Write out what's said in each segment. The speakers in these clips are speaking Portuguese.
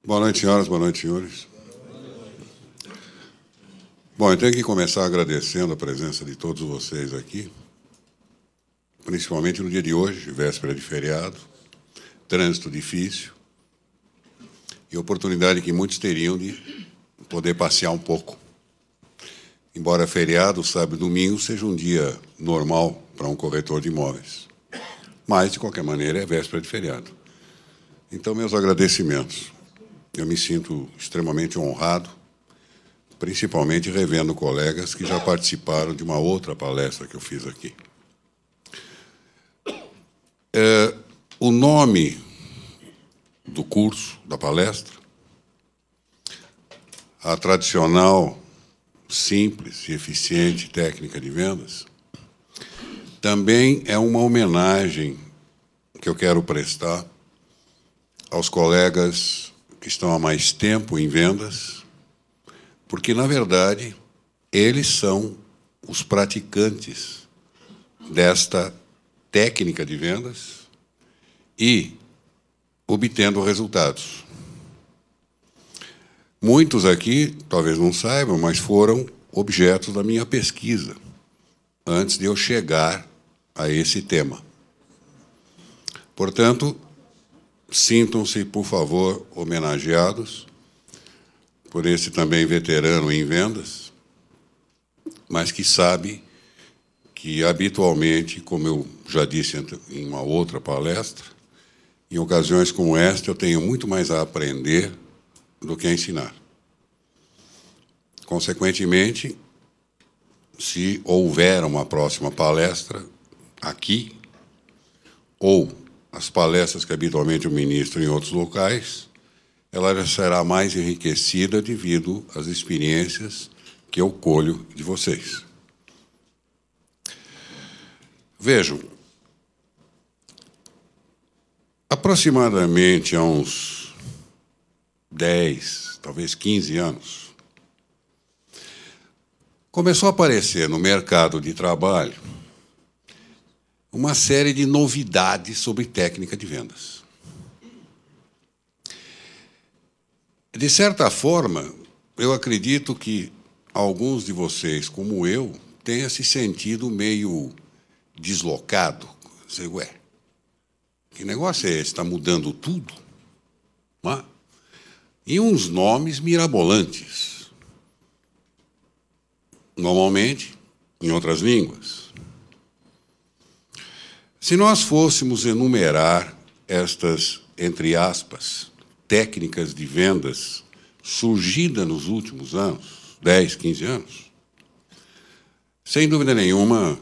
Boa noite, senhoras, boa noite, senhores. Bom, eu tenho que começar agradecendo a presença de todos vocês aqui, principalmente no dia de hoje, véspera de feriado, trânsito difícil e oportunidade que muitos teriam de poder passear um pouco. Embora feriado, sábado e domingo seja um dia normal para um corretor de imóveis. Mas, de qualquer maneira, é véspera de feriado. Então, meus agradecimentos. Eu me sinto extremamente honrado, principalmente revendo colegas que já participaram de uma outra palestra que eu fiz aqui. O nome do curso, da palestra, a tradicional, simples e eficiente técnica de vendas, também é uma homenagem que eu quero prestar aos colegas que estão há mais tempo em vendas, porque, na verdade, eles são os praticantes desta técnica de vendas e obtendo resultados. Muitos aqui, talvez não saibam, mas foram objetos da minha pesquisa antes de eu chegar a esse tema. Portanto, sintam-se, por favor, homenageados por esse também veterano em vendas, mas que sabe que, habitualmente, como eu já disse em uma outra palestra, em ocasiões como esta, eu tenho muito mais a aprender do que a ensinar. Consequentemente, se houver uma próxima palestra aqui, ou as palestras que habitualmente eu ministro em outros locais, ela já será mais enriquecida devido às experiências que eu colho de vocês. Vejam, aproximadamente há uns 10, talvez 15 anos, começou a aparecer no mercado de trabalho uma série de novidades sobre técnica de vendas. De certa forma, eu acredito que alguns de vocês, como eu, tenham se sentido meio deslocado. Dizer, ué, que negócio é esse? Está mudando tudo? Não é? E uns nomes mirabolantes. Normalmente, em outras línguas. Se nós fôssemos enumerar estas, entre aspas, técnicas de vendas surgidas nos últimos anos, 10, 15 anos, sem dúvida nenhuma,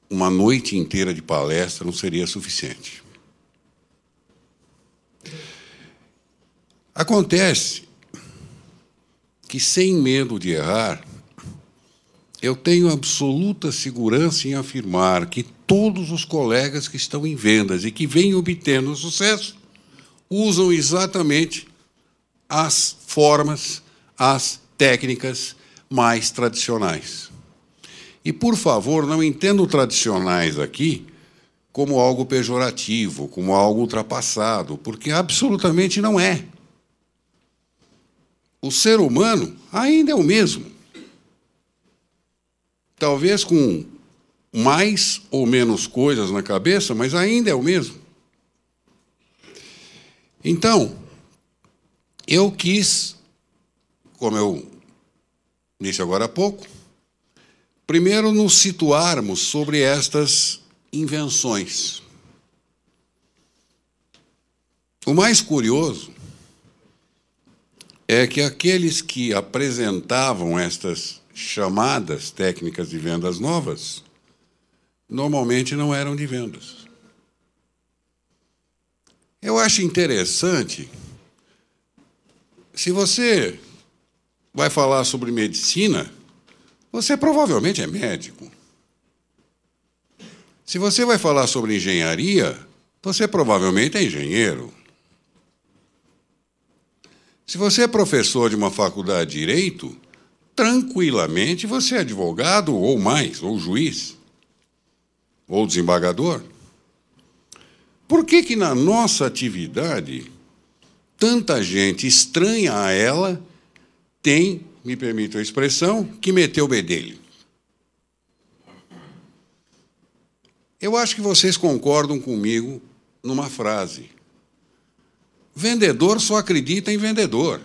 uma noite inteira de palestra não seria suficiente. Acontece que, sem medo de errar, eu tenho absoluta segurança em afirmar que todos os colegas que estão em vendas e que vêm obtendo sucesso usam exatamente as formas, as técnicas mais tradicionais. E, por favor, não entendo tradicionais aqui como algo pejorativo, como algo ultrapassado, porque absolutamente não é. O ser humano ainda é o mesmo. Talvez com mais ou menos coisas na cabeça, mas ainda é o mesmo. Então, eu quis, como eu disse agora há pouco, primeiro nos situarmos sobre estas invenções. O mais curioso é que aqueles que apresentavam estas chamadas técnicas de vendas novas normalmente não eram de vendas. Eu acho interessante, se você vai falar sobre medicina, você provavelmente é médico. Se você vai falar sobre engenharia, você provavelmente é engenheiro. Se você é professor de uma faculdade de direito, tranquilamente você é advogado ou mais, ou juiz, ou desembargador. Por que na nossa atividade tanta gente estranha a ela tem, me permite a expressão, que meteu o bedelho. Eu acho que vocês concordam comigo numa frase. Vendedor só acredita em vendedor.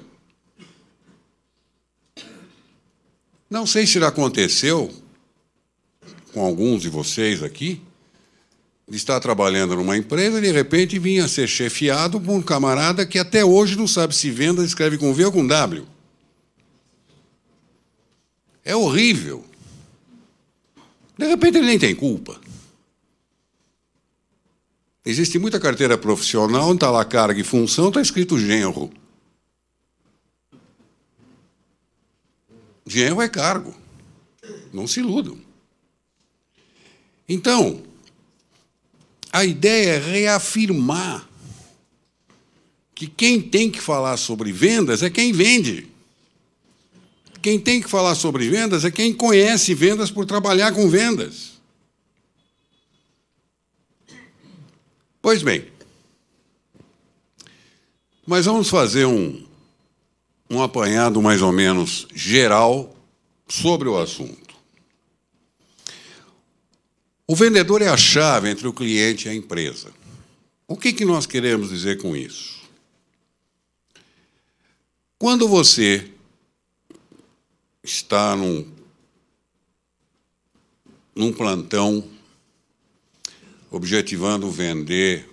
Não sei se já aconteceu com alguns de vocês aqui, de estar trabalhando numa empresa e, de repente, vinha ser chefiado por um camarada que até hoje não sabe se venda escreve com V ou com W. É horrível. De repente, ele nem tem culpa. Existe muita carteira profissional, onde está lá carga e função, está escrito genro. Genro é cargo. Não se iludam. Então, a ideia é reafirmar que quem tem que falar sobre vendas é quem vende. Quem tem que falar sobre vendas é quem conhece vendas por trabalhar com vendas. Pois bem, mas vamos fazer um apanhado mais ou menos geral sobre o assunto. O vendedor é a chave entre o cliente e a empresa. O que nós queremos dizer com isso? Quando você está num plantão objetivando vender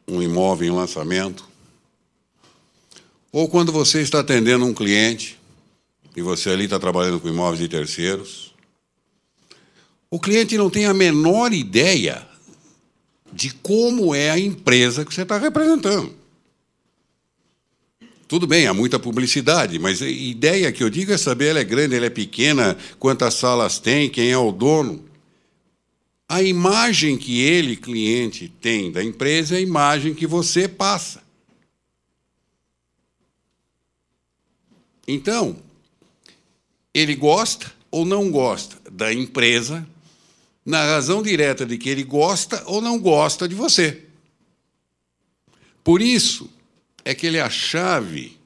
um imóvel em lançamento, ou quando você está atendendo um cliente e você ali está trabalhando com imóveis de terceiros, o cliente não tem a menor ideia de como é a empresa que você está representando. Tudo bem, há muita publicidade, mas a ideia que eu digo é saber ela é grande, ela é pequena, quantas salas tem, quem é o dono. A imagem que ele, cliente, tem da empresa é a imagem que você passa. Então, ele gosta ou não gosta da empresa, na razão direta de que ele gosta ou não gosta de você. Por isso é que ele é a chave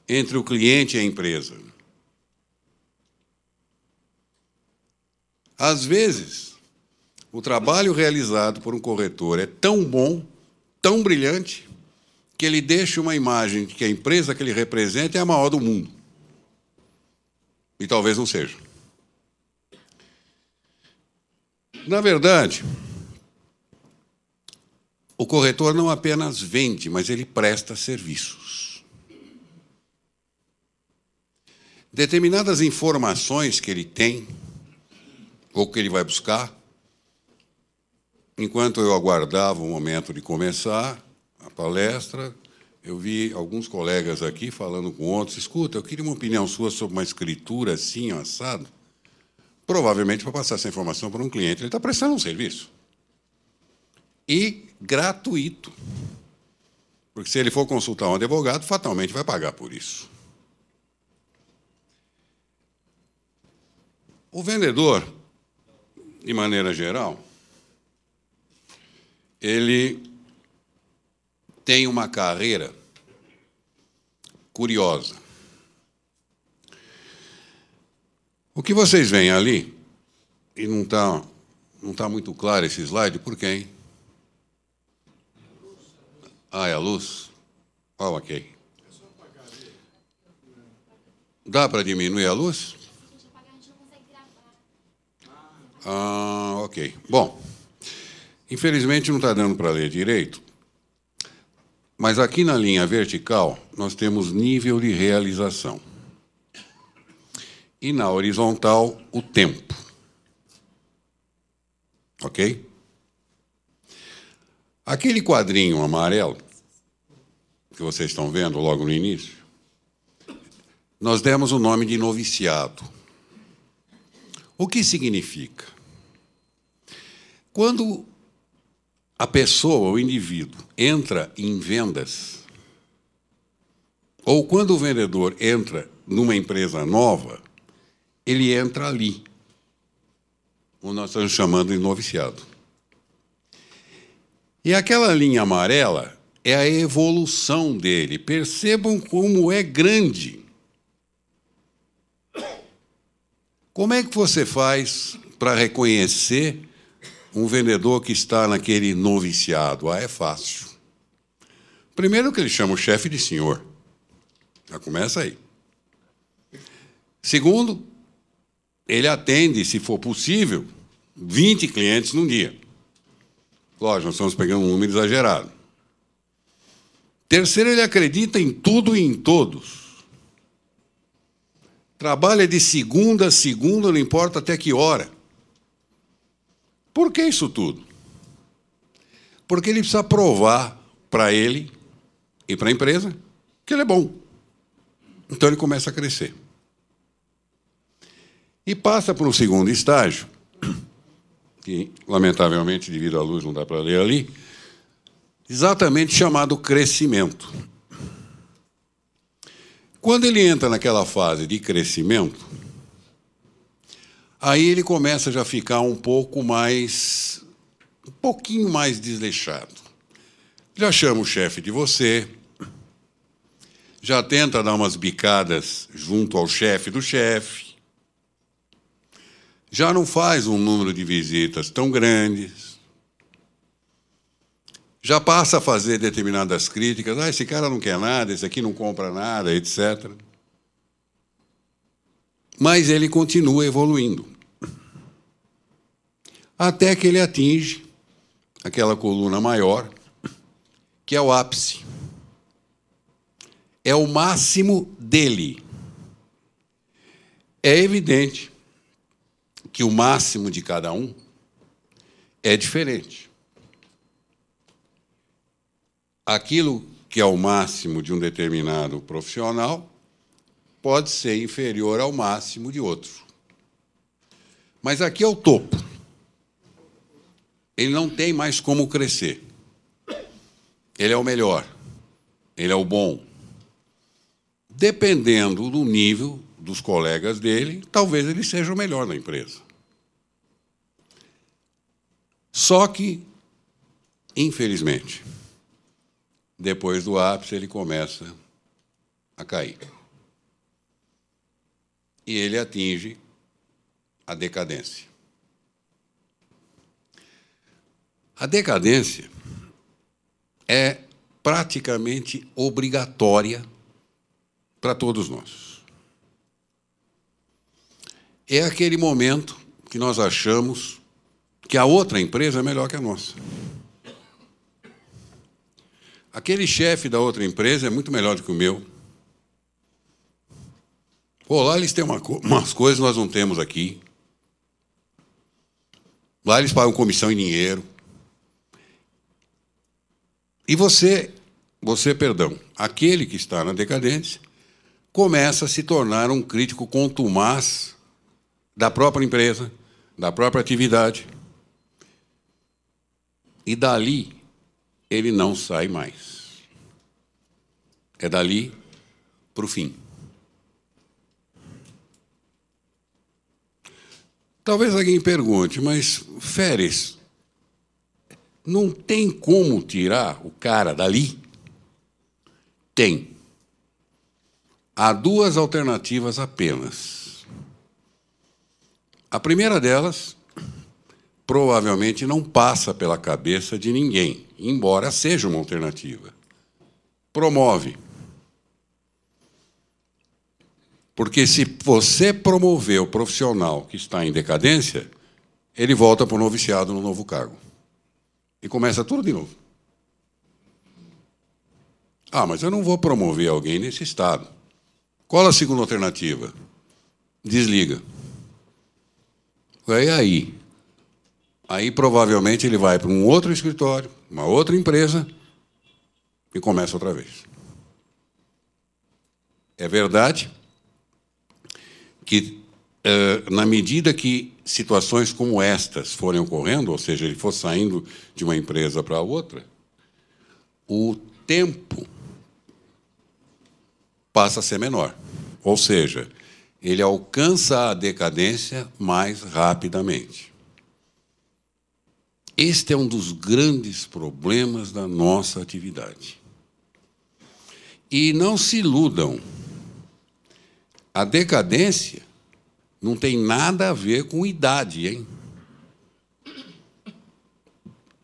entre o cliente e a empresa. Às vezes, o trabalho realizado por um corretor é tão bom, tão brilhante, que ele deixa uma imagem de que a empresa que ele representa é a maior do mundo. E talvez não seja. Na verdade, o corretor não apenas vende, mas ele presta serviços. Determinadas informações que ele tem, ou que ele vai buscar, enquanto eu aguardava o momento de começar a palestra, eu vi alguns colegas aqui falando com outros, escuta, eu queria uma opinião sua sobre uma escritura assim, assado. Provavelmente para passar essa informação para um cliente, ele está prestando um serviço. E gratuito. Porque se ele for consultar um advogado, fatalmente vai pagar por isso. O vendedor, de maneira geral, ele tem uma carreira curiosa. O que vocês veem ali, e não tá muito claro esse slide, por quê, hein? Ah, é a luz? Ah, ok. Dá para diminuir a luz? Ah, ok. Bom, infelizmente não está dando para ler direito, mas aqui na linha vertical nós temos nível de realização. E na horizontal, o tempo. Ok? Aquele quadrinho amarelo que vocês estão vendo logo no início, nós demos o nome de noviciado. O que significa? Quando a pessoa, o indivíduo, entra em vendas, ou quando o vendedor entra numa empresa nova, ele entra ali, o nós estamos chamando de noviciado. E aquela linha amarela é a evolução dele. Percebam como é grande. Como é que você faz para reconhecer um vendedor que está naquele noviciado? É fácil. Primeiro que ele chama o chefe de senhor. Já começa aí. Segundo, ele atende, se for possível, 20 clientes num dia. Lógico, nós estamos pegando um número exagerado. Terceiro, ele acredita em tudo e em todos. Trabalha de segunda a segunda, não importa até que hora. Por que isso tudo? Porque ele precisa provar para ele e para a empresa que ele é bom. Então ele começa a crescer. E passa para um segundo estágio, que, lamentavelmente, devido à luz, não dá para ler ali, exatamente chamado crescimento. Quando ele entra naquela fase de crescimento, aí ele começa já a ficar um pouquinho mais desleixado. Já chama o chefe de você, já tenta dar umas bicadas junto ao chefe do chefe, já não faz um número de visitas tão grandes, já passa a fazer determinadas críticas. Esse cara não quer nada, esse aqui não compra nada, etc. Mas ele continua evoluindo. Até que ele atinge aquela coluna maior, que é o ápice. É o máximo dele. É evidente que o máximo de cada um é diferente. Aquilo que é o máximo de um determinado profissional pode ser inferior ao máximo de outro. Mas aqui é o topo. Ele não tem mais como crescer. Ele é o melhor. Ele é o bom. Dependendo do nível dos colegas dele, talvez ele seja o melhor na empresa. Só que, infelizmente, depois do ápice, ele começa a cair. E ele atinge a decadência. A decadência é praticamente obrigatória para todos nós. É aquele momento que nós achamos que a outra empresa é melhor que a nossa. Aquele chefe da outra empresa é muito melhor do que o meu. Pô, lá eles têm umas coisas que nós não temos aqui. Lá eles pagam comissão em dinheiro. E perdão, aquele que está na decadência, começa a se tornar um crítico contumaz da própria empresa, da própria atividade. E dali ele não sai mais. É dali para o fim. Talvez alguém pergunte, mas, Féres, não tem como tirar o cara dali? Tem. Há duas alternativas apenas. A primeira delas provavelmente não passa pela cabeça de ninguém, embora seja uma alternativa. Promove. Porque se você promover o profissional que está em decadência, ele volta para o noviciado no novo cargo. E começa tudo de novo. Ah, mas eu não vou promover alguém nesse estado. Qual a segunda alternativa? Desliga. Aí provavelmente ele vai para um outro escritório, uma outra empresa, e começa outra vez. É verdade que, na medida que situações como estas forem ocorrendo, ou seja, ele for saindo de uma empresa para outra, o tempo passa a ser menor. Ou seja, ele alcança a decadência mais rapidamente. Este é um dos grandes problemas da nossa atividade. E não se iludam, a decadência não tem nada a ver com idade, hein?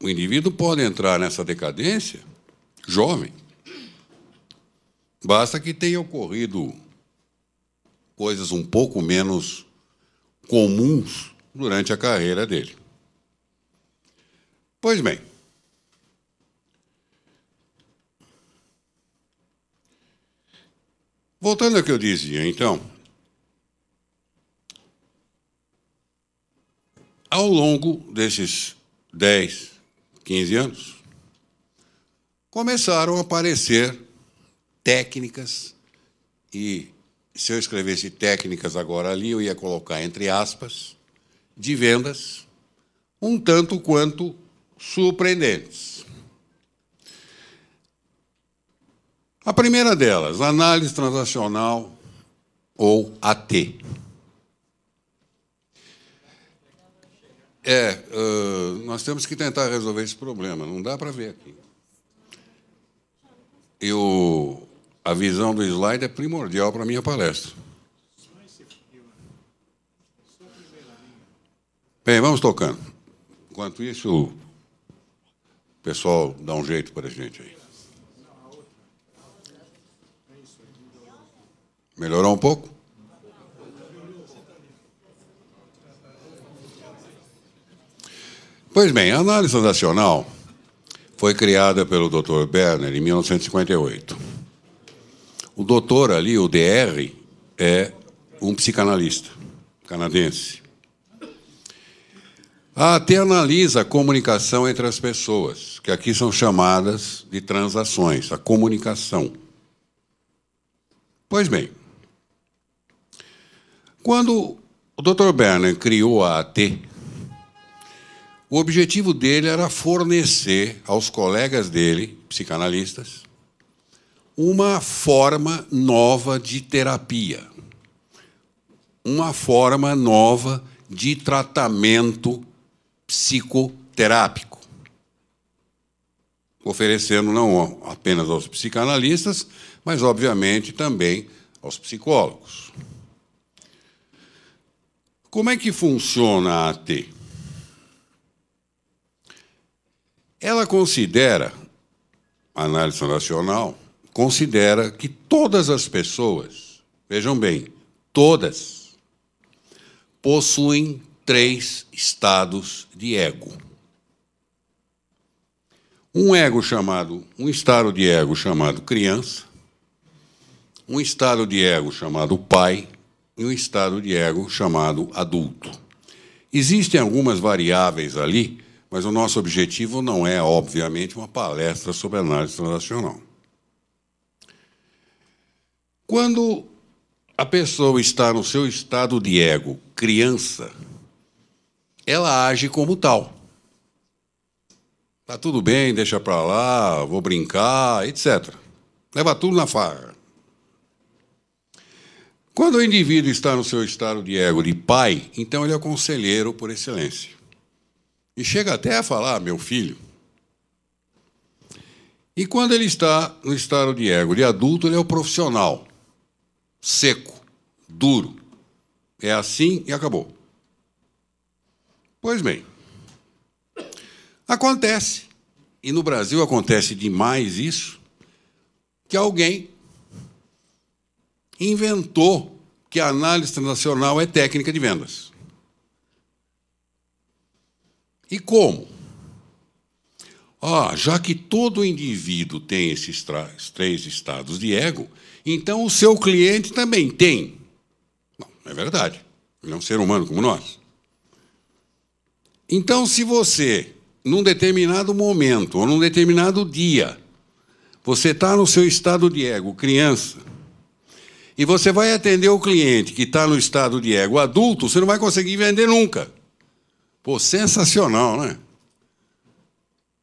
O indivíduo pode entrar nessa decadência jovem. Basta que tenha ocorrido coisas um pouco menos comuns durante a carreira dele. Pois bem, voltando ao que eu dizia, então, ao longo desses 10, 15 anos, começaram a aparecer técnicas, e se eu escrevesse técnicas agora ali, eu ia colocar entre aspas, de vendas, um tanto quanto surpreendentes. A primeira delas, análise transacional, ou AT. Nós temos que tentar resolver esse problema, não dá para ver aqui. A visão do slide é primordial para a minha palestra. Bem, vamos tocando. Enquanto isso, o pessoal dá um jeito para a gente aí. Melhorou um pouco? Pois bem, a análise transacional foi criada pelo Dr. Berner em 1958. O doutor ali, o DR, é um psicanalista canadense. A AT analisa a comunicação entre as pessoas, que aqui são chamadas de transações, a comunicação. Pois bem, quando o Dr. Berner criou a AT, o objetivo dele era fornecer aos colegas dele, psicanalistas, uma forma nova de terapia, uma forma nova de tratamento psicoterápico, oferecendo não apenas aos psicanalistas, mas, obviamente, também aos psicólogos. Como é que funciona a AT? Ela considera, a análise transacional, considera que todas as pessoas, vejam bem, todas, possuem 3 estados de ego. Um estado de ego chamado criança, um estado de ego chamado pai e um estado de ego chamado adulto. Existem algumas variáveis ali, mas o nosso objetivo não é, obviamente, uma palestra sobre análise transacional. Quando a pessoa está no seu estado de ego criança, ela age como tal. Tá tudo bem, deixa para lá, vou brincar, etc. Leva tudo na farra. Quando o indivíduo está no seu estado de ego de pai, então ele é o conselheiro por excelência. E chega até a falar, meu filho. E quando ele está no estado de ego de adulto, ele é o profissional. Seco, duro. É assim e acabou. Pois bem, acontece, e no Brasil acontece demais isso, que alguém inventou que a análise transacional é técnica de vendas. E como? Já que todo indivíduo tem esses 3 estados de ego, então o seu cliente também tem. Não, é verdade. Ele é um ser humano como nós. Então, se você, num determinado momento, ou num determinado dia, você está no seu estado de ego criança, e você vai atender o cliente que está no estado de ego adulto, você não vai conseguir vender nunca. Pô, sensacional, né?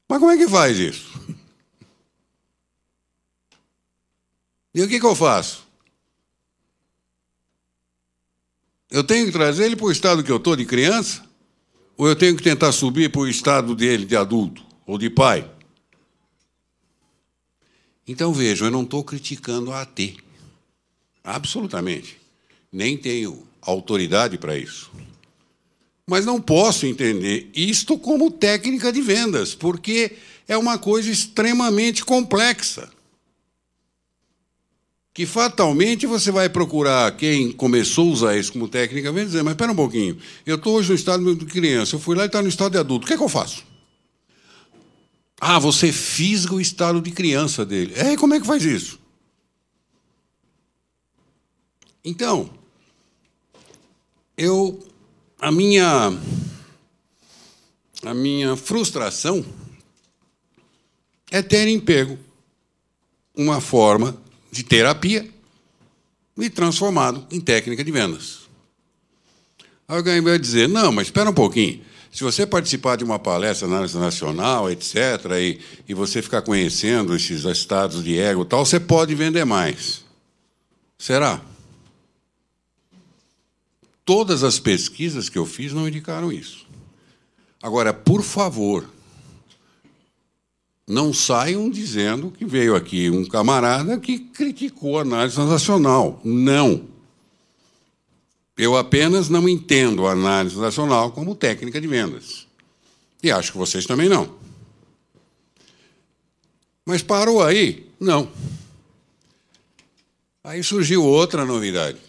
Mas como é que faz isso? E o que eu faço? Eu tenho que trazer ele para o estado que eu estou de criança? Ou eu tenho que tentar subir para o estado dele de adulto ou de pai? Então, vejam, eu não estou criticando a AT. Absolutamente. Nem tenho autoridade para isso. Mas não posso entender isto como técnica de vendas, porque é uma coisa extremamente complexa. Que fatalmente você vai procurar quem começou a usar isso como técnica, vem dizer, mas espera um pouquinho, eu estou hoje no estado de criança, eu fui lá e está no estado de adulto, o que é que eu faço? Ah, você fisga o estado de criança dele. Como é que faz isso? Então, a minha frustração é terem pego uma forma de terapia e transformado em técnica de vendas. Alguém vai dizer, não, mas espera um pouquinho. Se você participar de uma palestra na análise nacional, etc., e você ficar conhecendo esses estados de ego e tal, você pode vender mais. Será? Todas as pesquisas que eu fiz não indicaram isso. Agora, por favor, não saiam dizendo que veio aqui um camarada que criticou a análise nacional. Não. Eu apenas não entendo a análise nacional como técnica de vendas. E acho que vocês também não. Mas parou aí? Não. Aí surgiu outra novidade.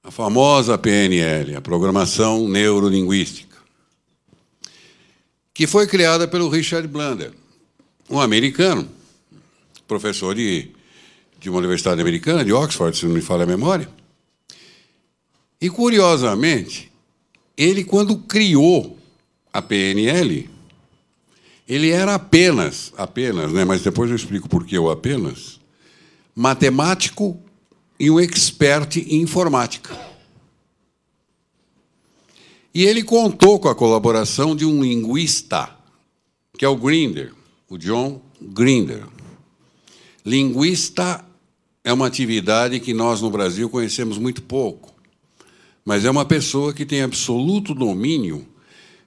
A famosa PNL, a Programação Neurolinguística, que foi criada pelo Richard Bandler, um americano, professor de uma universidade americana, de Oxford, se não me falha a memória. E, curiosamente, ele, quando criou a PNL, ele era apenas, né, mas depois eu explico por que o apenas, matemático e um expert em informática. E ele contou com a colaboração de um linguista, que é o Grinder, o John Grinder. Linguista é uma atividade que nós, no Brasil, conhecemos muito pouco, mas é uma pessoa que tem absoluto domínio,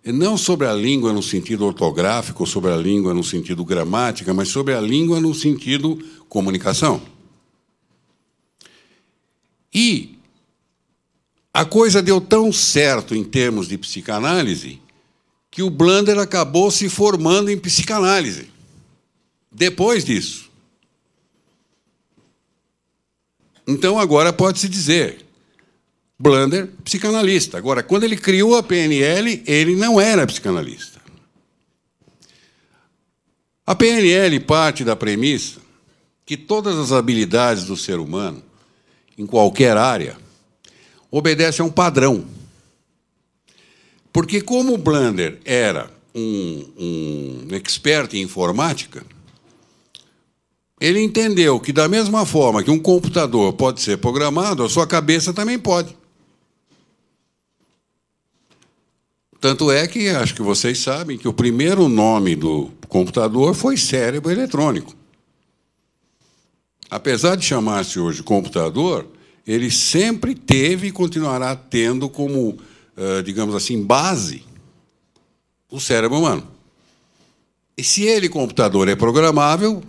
não sobre a língua no sentido ortográfico, sobre a língua no sentido gramática, mas sobre a língua no sentido comunicação. E a coisa deu tão certo em termos de psicanálise que o Bandler acabou se formando em psicanálise. Depois disso. Então, agora pode-se dizer, Bandler, psicanalista. Agora, quando ele criou a PNL, ele não era psicanalista. A PNL parte da premissa que todas as habilidades do ser humano, em qualquer área, obedecem a um padrão. Porque, como o Bandler era um expert em informática, ele entendeu que, da mesma forma que um computador pode ser programado, a sua cabeça também pode. Tanto é que, acho que vocês sabem, que o primeiro nome do computador foi cérebro eletrônico. Apesar de chamar-se hoje computador, ele sempre teve e continuará tendo como, digamos assim, base o cérebro humano. E se ele, computador, é programável,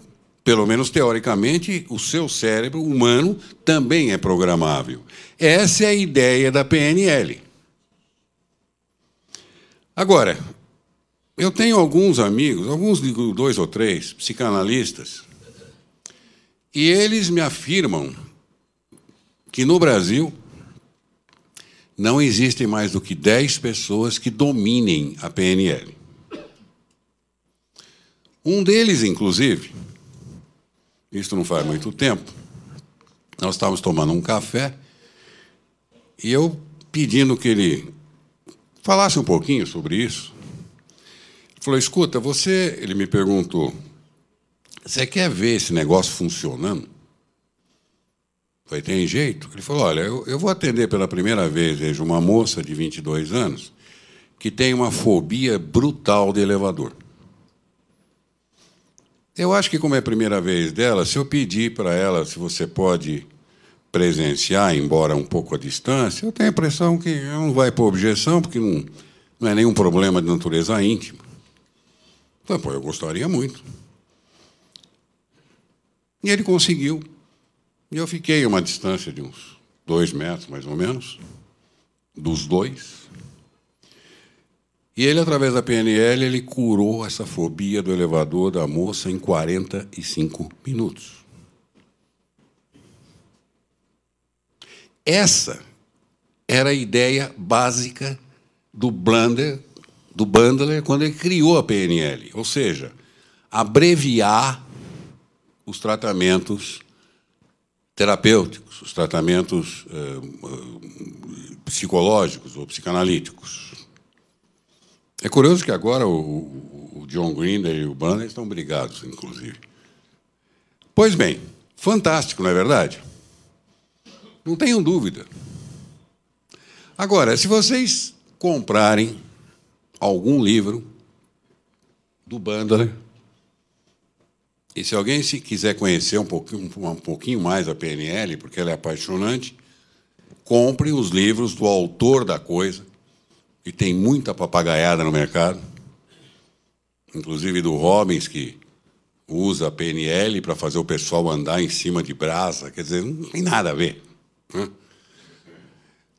pelo menos teoricamente, o seu cérebro humano também é programável. Essa é a ideia da PNL. Agora, eu tenho alguns amigos, alguns digo 2 ou 3, psicanalistas, e eles me afirmam que no Brasil não existem mais do que 10 pessoas que dominem a PNL. Um deles, inclusive, isso não faz muito tempo, nós estávamos tomando um café e eu pedindo que ele falasse um pouquinho sobre isso. Ele falou, escuta, ele me perguntou, você quer ver esse negócio funcionando? Falei, tem jeito? Ele falou, olha, eu vou atender pela primeira vez, vejo, uma moça de 22 anos que tem uma fobia brutal de elevador. Eu acho que, como é a primeira vez dela, se eu pedir para ela se você pode presenciar, embora um pouco à distância, eu tenho a impressão que não vai pôr objeção, porque não é nenhum problema de natureza íntima. Então, pô, eu gostaria muito. E ele conseguiu. E eu fiquei a uma distância de uns 2 metros, mais ou menos, dos dois. E ele, através da PNL, ele curou essa fobia do elevador da moça em 45 minutos. Essa era a ideia básica do Bandler quando ele criou a PNL, ou seja, abreviar os tratamentos terapêuticos, os tratamentos psicológicos ou psicanalíticos. É curioso que agora o John Grinder e o Bandler estão brigados, inclusive. Pois bem, fantástico, não é verdade? Não tenham dúvida. Agora, se vocês comprarem algum livro do Bandler, e se alguém se quiser conhecer um pouquinho mais a PNL, porque ela é apaixonante, compre os livros do autor da coisa, que tem muita papagaiada no mercado, inclusive do Robbins, que usa a PNL para fazer o pessoal andar em cima de brasa. Quer dizer, não tem nada a ver.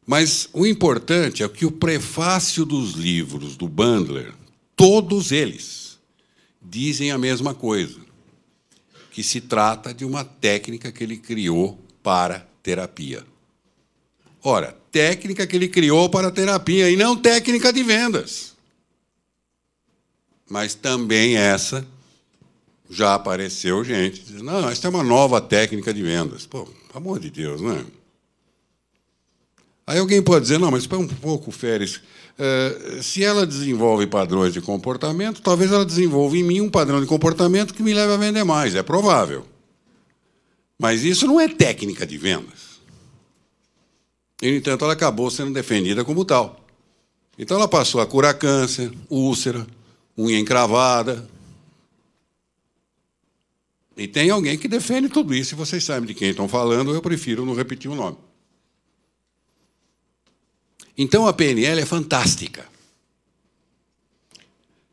Mas o importante é que o prefácio dos livros do Bandler, todos eles, dizem a mesma coisa, que se trata de uma técnica que ele criou para terapia. Ora, técnica que ele criou para terapia e não técnica de vendas. Mas também essa já apareceu gente dizendo, não, essa é uma nova técnica de vendas. Pô, pelo amor de Deus, não é? Aí alguém pode dizer, não, mas espera um pouco, Férez, se ela desenvolve padrões de comportamento, talvez ela desenvolva em mim um padrão de comportamento que me leve a vender mais, é provável. Mas isso não é técnica de vendas. E, no entanto, ela acabou sendo defendida como tal. Então, ela passou a curar câncer, úlcera, unha encravada. E tem alguém que defende tudo isso, e vocês sabem de quem estão falando, eu prefiro não repetir o nome. Então, a PNL é fantástica.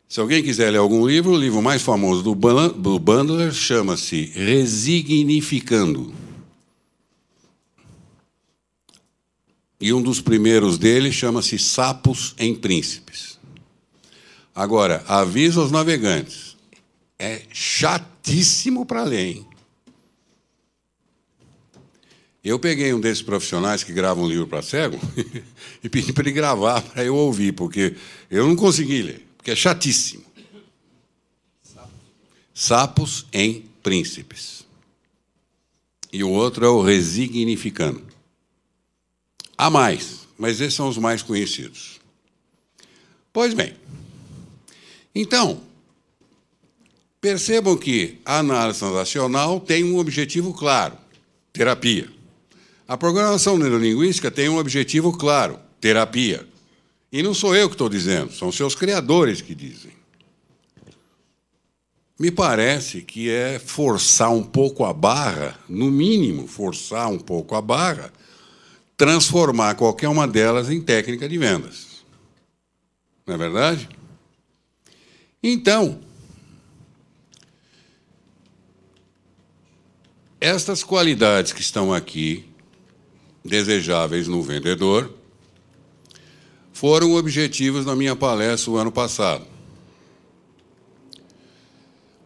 Se alguém quiser ler algum livro, o livro mais famoso do Bandler chama-se Resignificando. E um dos primeiros dele chama-se Sapos em Príncipes. Agora, aviso aos navegantes, é chatíssimo para ler, hein? Eu peguei um desses profissionais que gravam um livro para cego e pedi para ele gravar para eu ouvir, porque eu não consegui ler, porque é chatíssimo. Sapos em Príncipes. E o outro é o Resignificando. Há mais, mas esses são os mais conhecidos. Pois bem, então, percebam que a análise transacional tem um objetivo claro, terapia. A programação neurolinguística tem um objetivo claro, terapia. E não sou eu que estou dizendo, são seus criadores que dizem. Me parece que é forçar um pouco a barra, no mínimo, forçar um pouco a barra, transformar qualquer uma delas em técnica de vendas. Não é verdade? Então, estas qualidades que estão aqui, desejáveis no vendedor, foram objetivos da minha palestra o ano passado,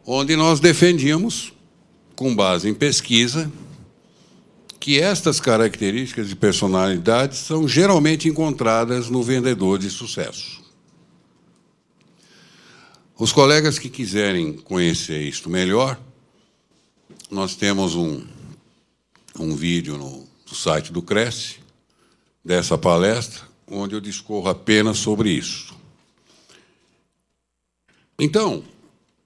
onde nós defendíamos, com base em pesquisa, que estas características de personalidade são geralmente encontradas no vendedor de sucesso. Os colegas que quiserem conhecer isto melhor, nós temos um vídeo no site do Cresce, dessa palestra, onde eu discorro apenas sobre isso. Então,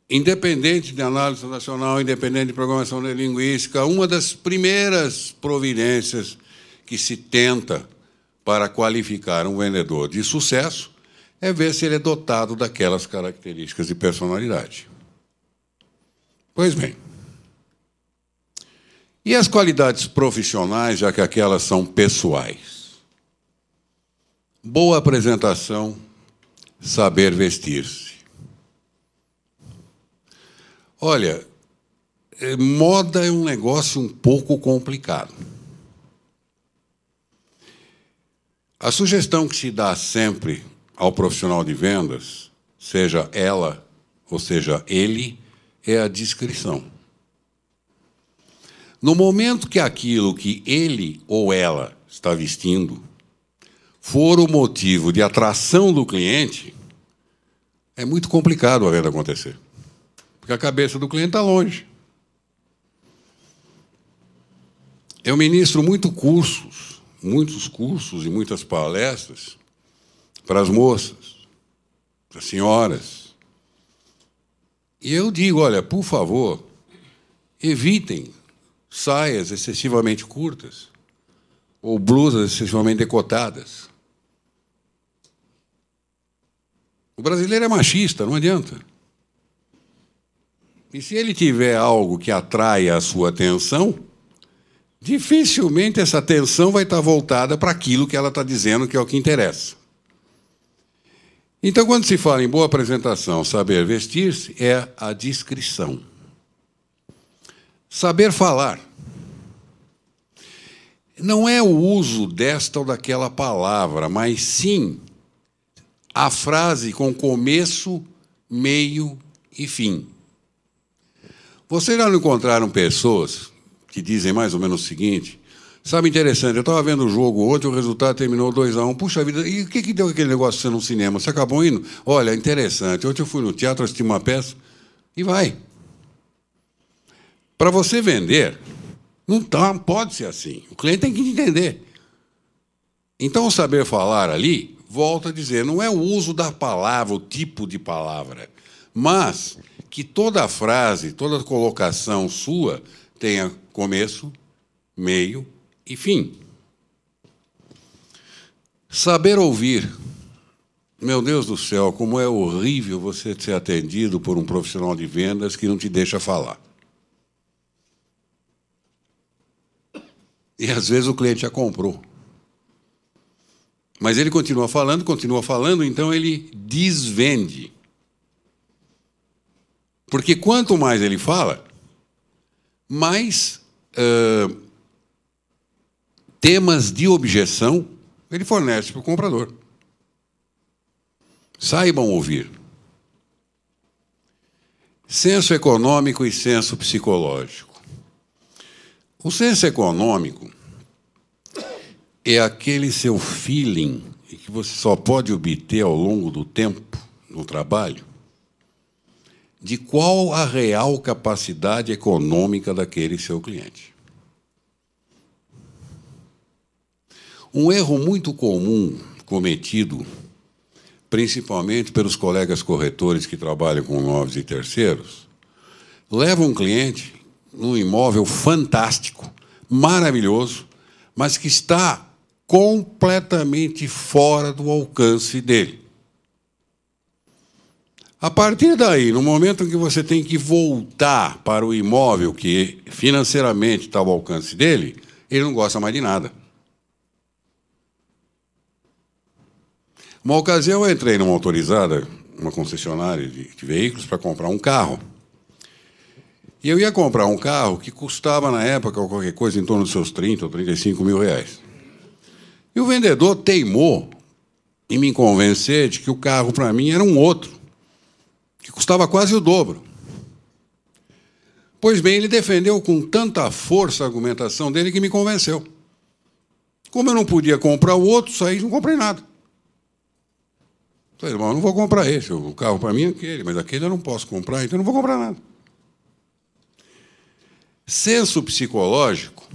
independente de análise nacional, independente de programação neurolinguística, uma das primeiras providências que se tenta para qualificar um vendedor de sucesso é ver se ele é dotado daquelas características de personalidade. Pois bem, E as qualidades profissionais, já que aquelas são pessoais? Boa apresentação, saber vestir-se. Olha, moda é um negócio um pouco complicado. A sugestão que se dá sempre ao profissional de vendas, seja ela ou seja ele, é a discrição. No momento que aquilo que ele ou ela está vestindo for o motivo de atração do cliente, é muito complicado a venda acontecer, porque a cabeça do cliente está longe. Eu ministro muitos cursos e muitas palestras para as moças, para as senhoras. E eu digo, olha, por favor, evitem saias excessivamente curtas ou blusas excessivamente decotadas. O brasileiro é machista, não adianta. E se ele tiver algo que atraia a sua atenção, dificilmente essa atenção vai estar voltada para aquilo que ela está dizendo que é o que interessa. Então, quando se fala em boa apresentação, saber vestir-se, é a discrição. Saber falar. Não é o uso desta ou daquela palavra, mas sim a frase com começo, meio e fim. Vocês já não encontraram pessoas que dizem mais ou menos o seguinte? Sabe, interessante, eu estava vendo o jogo ontem, o resultado terminou 2-1. Puxa vida, e o que deu aquele negócio de você no cinema? Você acabou indo? Olha, interessante, ontem eu fui no teatro, assisti uma peça, e vai. Para você vender, não pode ser assim. O cliente tem que entender. Então, o saber falar ali, volto a dizer, não é o uso da palavra, o tipo de palavra, mas que toda frase, toda colocação sua tenha começo, meio e fim. Saber ouvir. Meu Deus do céu, como é horrível você ser atendido por um profissional de vendas que não te deixa falar. E, às vezes, o cliente já comprou. Mas ele continua falando, então ele desvende. Porque quanto mais ele fala, mais temas de objeção ele fornece para o comprador. Saibam ouvir. Senso econômico e senso psicológico. O senso econômico é aquele seu feeling que você só pode obter ao longo do tempo no trabalho, de qual a real capacidade econômica daquele seu cliente. Um erro muito comum cometido, principalmente pelos colegas corretores que trabalham com novos e terceiros, leva um cliente num imóvel fantástico, maravilhoso, mas que está completamente fora do alcance dele. A partir daí, no momento em que você tem que voltar para o imóvel que financeiramente está ao alcance dele, ele não gosta mais de nada. Uma ocasião eu entrei numa autorizada, uma concessionária de veículos, para comprar um carro. E eu ia comprar um carro que custava, na época, qualquer coisa em torno dos seus 30 ou 35 mil reais. E o vendedor teimou em me convencer de que o carro, para mim, era um outro, que custava quase o dobro. Pois bem, ele defendeu com tanta força a argumentação dele que me convenceu. Como eu não podia comprar o outro, saí e não comprei nada. Falei, irmão, eu não vou comprar esse, o carro para mim é aquele, mas aquele eu não posso comprar, então eu não vou comprar nada. Senso psicológico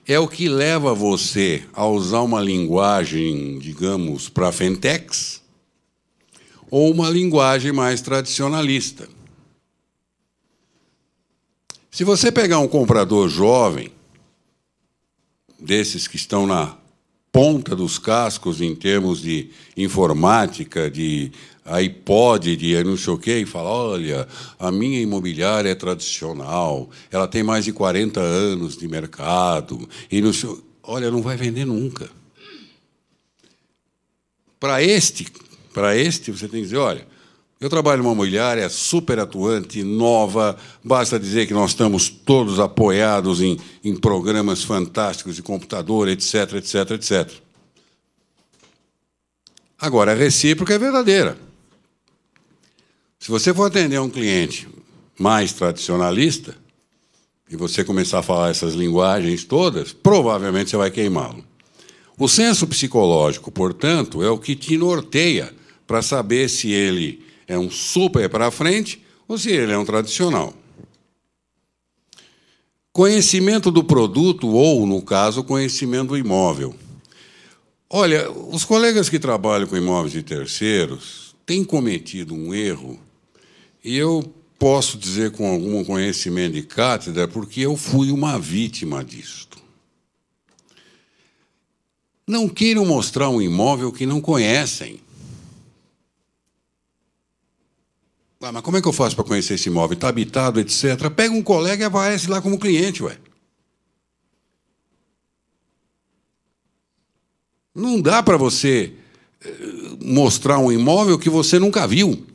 é o que leva você a usar uma linguagem, digamos, para fintechs, ou uma linguagem mais tradicionalista. Se você pegar um comprador jovem, desses que estão na ponta dos cascos em termos de informática, de iPod, de não sei o quê, e fala, olha, a minha imobiliária é tradicional, ela tem mais de 40 anos de mercado, e não sei, olha, não vai vender nunca. Para este, você tem que dizer, olha, eu trabalho numa imobiliária super atuante, nova, basta dizer que nós estamos todos apoiados em programas fantásticos de computador, etc, etc, etc. Agora, a recíproca é verdadeira. Se você for atender um cliente mais tradicionalista, e você começar a falar essas linguagens todas, provavelmente você vai queimá-lo. O senso psicológico, portanto, é o que te norteia para saber se ele é um super para frente ou se ele é um tradicional. Conhecimento do produto ou, no caso, conhecimento do imóvel. Olha, os colegas que trabalham com imóveis de terceiros têm cometido um erro, e eu posso dizer com algum conhecimento de cátedra, porque eu fui uma vítima disto. Não queiram mostrar um imóvel que não conhecem. Ah, mas como é que eu faço para conhecer esse imóvel? Está habitado, etc. Pega um colega e aparece lá como cliente, ué. Não dá para você mostrar um imóvel que você nunca viu.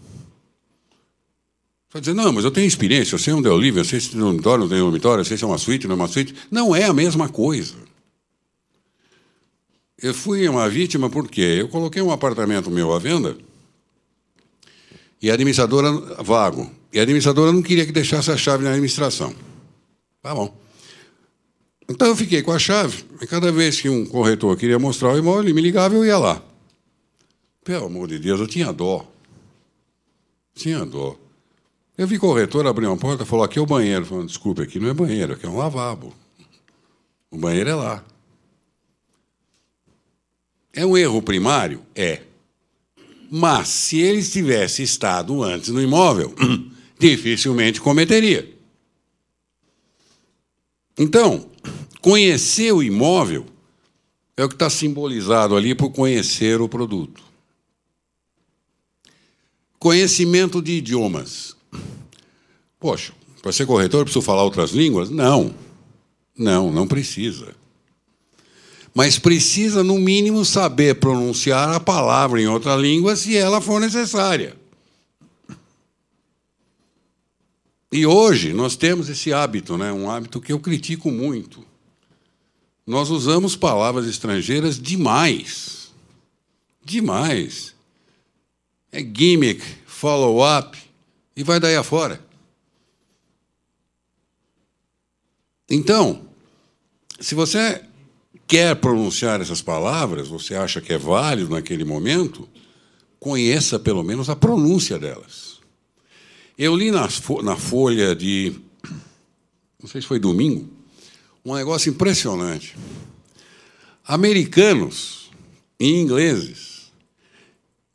Você vai dizer, não, mas eu tenho experiência, eu sei onde é o livro, eu sei se tem dormitório, não tem dormitório, eu sei se é uma suíte, não é uma suíte. Não é a mesma coisa. Eu fui uma vítima porque eu coloquei um apartamento meu à venda e a administradora, vago, e a administradora não queria que deixasse a chave na administração. Tá bom. Então eu fiquei com a chave, e cada vez que um corretor queria mostrar o imóvel, ele me ligava e eu ia lá. Pelo amor de Deus, eu tinha dó. Tinha dó. Eu vi o corretor abrir uma porta e falou, aqui é o banheiro. Falando, desculpe, aqui não é banheiro, aqui é um lavabo. O banheiro é lá. É um erro primário? É. Mas, se ele tivesse estado antes no imóvel, dificilmente cometeria. Então, conhecer o imóvel é o que está simbolizado ali por conhecer o produto. Conhecimento de idiomas. Poxa, para ser corretor, eu preciso falar outras línguas? Não. Não precisa. Mas precisa, no mínimo, saber pronunciar a palavra em outra língua se ela for necessária. E hoje nós temos esse hábito, né? Um hábito que eu critico muito. Nós usamos palavras estrangeiras demais. Demais. É gimmick, follow-up, e vai daí afora. Então, se você quer pronunciar essas palavras, você acha que é válido naquele momento, conheça pelo menos a pronúncia delas. Eu li na Folha de, não sei se foi domingo, um negócio impressionante. Americanos e ingleses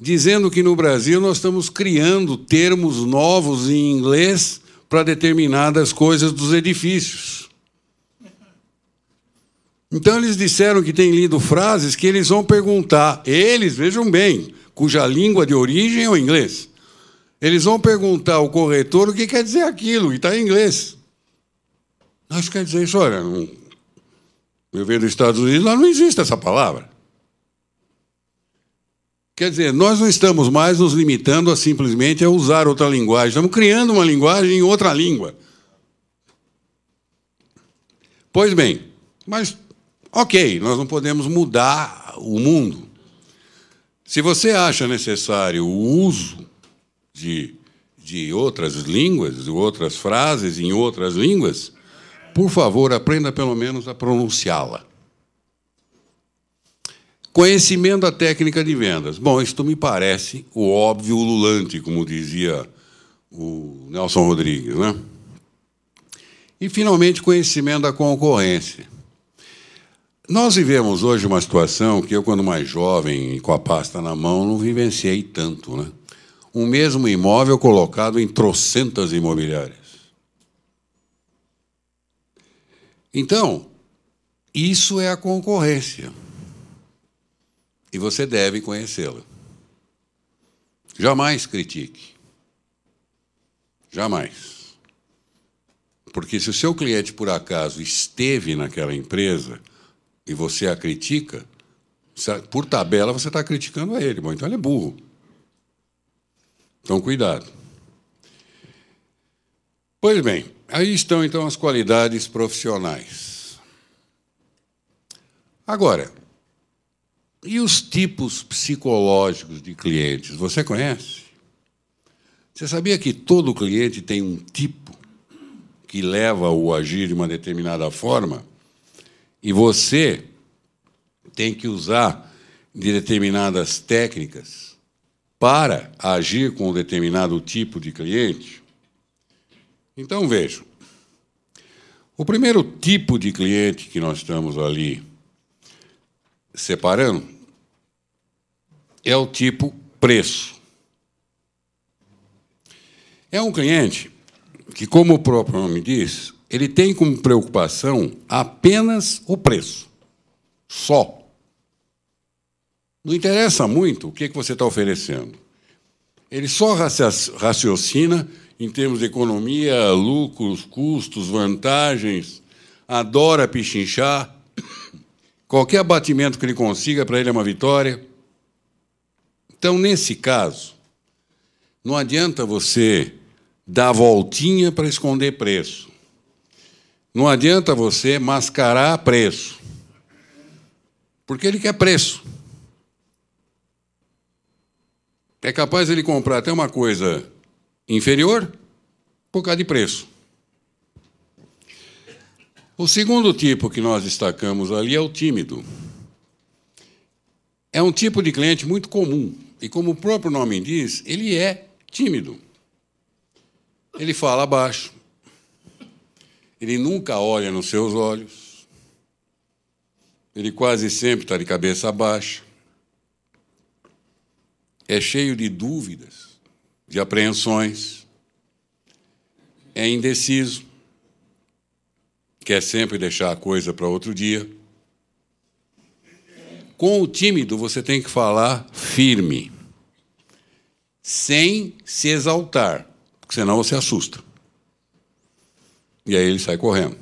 dizendo que no Brasil nós estamos criando termos novos em inglês para determinadas coisas dos edifícios. Então, eles disseram que têm lido frases que eles vão perguntar. Eles, vejam bem, cuja língua de origem é o inglês. Eles vão perguntar ao corretor o que quer dizer aquilo, e está em inglês. Nós quer dizer isso, olha, eu venho dos Estados Unidos, lá não existe essa palavra. Quer dizer, nós não estamos mais nos limitando a simplesmente a usar outra linguagem. Estamos criando uma linguagem em outra língua. Pois bem, mas... ok, nós não podemos mudar o mundo. Se você acha necessário o uso de outras línguas, de outras frases em outras línguas, por favor, aprenda pelo menos a pronunciá-la. Conhecimento da técnica de vendas. Bom, isto me parece o óbvio ululante, como dizia o Nelson Rodrigues, né? E, finalmente, conhecimento da concorrência. Nós vivemos hoje uma situação que eu, quando mais jovem e com a pasta na mão, não vivenciei tanto, né? Um mesmo imóvel colocado em trocentas imobiliárias. Então, isso é a concorrência. e você deve conhecê-la. Jamais critique. Jamais. Porque se o seu cliente, por acaso, esteve naquela empresa e você a critica, por tabela você está criticando a ele. Bom, então ele é burro. Então, cuidado. Pois bem, aí estão, então, as qualidades profissionais. Agora, e os tipos psicológicos de clientes? Você conhece? Você sabia que todo cliente tem um tipo que leva-o a agir de uma determinada forma? E você tem que usar de determinadas técnicas para agir com um determinado tipo de cliente? Então, vejam. O primeiro tipo de cliente que nós estamos ali separando é o tipo preço. É um cliente que, como o próprio nome diz, ele tem como preocupação apenas o preço. Só. Não interessa muito o que você está oferecendo. Ele só raciocina em termos de economia, lucros, custos, vantagens, adora pichinchar. Qualquer abatimento que ele consiga, para ele é uma vitória. Então, nesse caso, não adianta você dar voltinha para esconder preço. Não adianta você mascarar preço. Porque ele quer preço. É capaz de ele comprar até uma coisa inferior por causa de preço. O segundo tipo que nós destacamos ali é o tímido. É um tipo de cliente muito comum. E, como o próprio nome diz, ele é tímido. Ele fala baixo. Ele nunca olha nos seus olhos. Ele quase sempre está de cabeça baixa. É cheio de dúvidas, de apreensões. É indeciso. Quer sempre deixar a coisa para outro dia. Com o tímido, você tem que falar firme, sem se exaltar, porque senão você assusta. E aí ele sai correndo.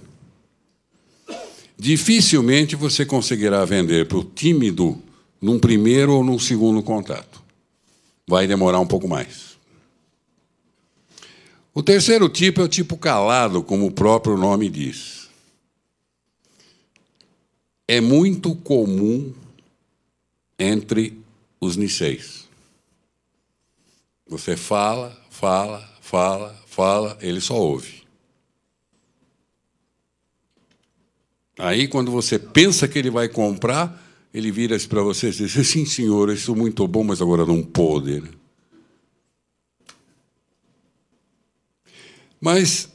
Dificilmente você conseguirá vender para o tímido num primeiro ou num segundo contato. Vai demorar um pouco mais. O terceiro tipo é o tipo calado, como o próprio nome diz. É muito comum entre os niceis. Você fala, ele só ouve. Aí, quando você pensa que ele vai comprar, ele vira-se para você e diz: sim, senhor, isso é muito bom, mas agora não pode. Mas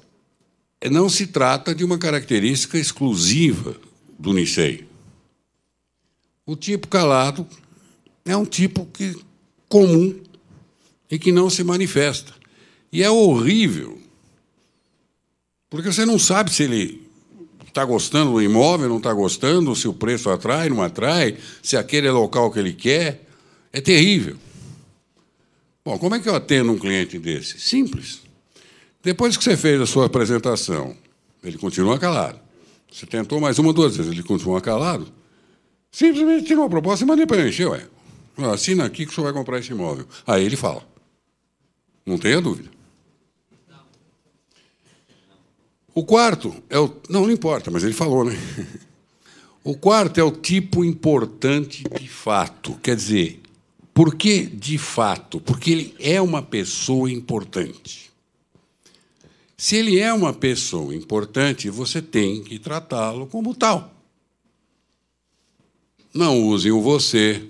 não se trata de uma característica exclusiva do nicei. O tipo calado é um tipo comum e que não se manifesta. E é horrível, porque você não sabe se ele está gostando do imóvel, não está gostando, se o preço atrai, não atrai, se aquele é o local que ele quer. É terrível. Bom, como é que eu atendo um cliente desse? Simples. Depois que você fez a sua apresentação, ele continua calado. Você tentou mais uma, duas vezes, ele continua calado. Simplesmente tira uma proposta e manda para encher, ué. Assina aqui que o senhor vai comprar esse imóvel. Aí ele fala. Não tenha dúvida. O quarto é o... Não importa, mas ele falou, né? O quarto é o tipo importante de fato. Quer dizer, por que de fato? Porque ele é uma pessoa importante. Se ele é uma pessoa importante, você tem que tratá-lo como tal. Não usem o você,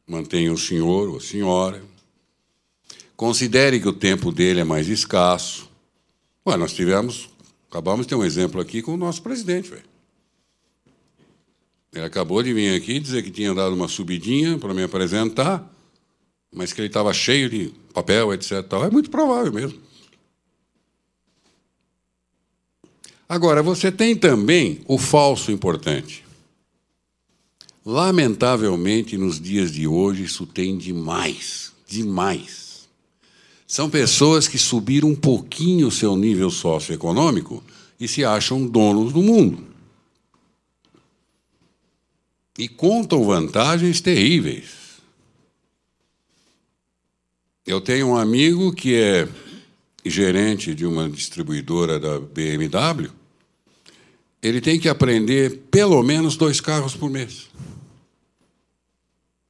mantenha o senhor ou senhora. Considere que o tempo dele é mais escasso. Ué, acabamos de ter um exemplo aqui com o nosso presidente, velho. Ele acabou de vir aqui dizer que tinha dado uma subidinha para me apresentar, mas que ele estava cheio de papel, etc. É muito provável mesmo. Agora, você tem também o falso importante. Lamentavelmente, nos dias de hoje, isso tem demais, demais. São pessoas que subiram um pouquinho o seu nível socioeconômico e se acham donos do mundo. E contam vantagens terríveis. Eu tenho um amigo que é gerente de uma distribuidora da BMW. Ele tem que aprender pelo menos 2 carros por mês.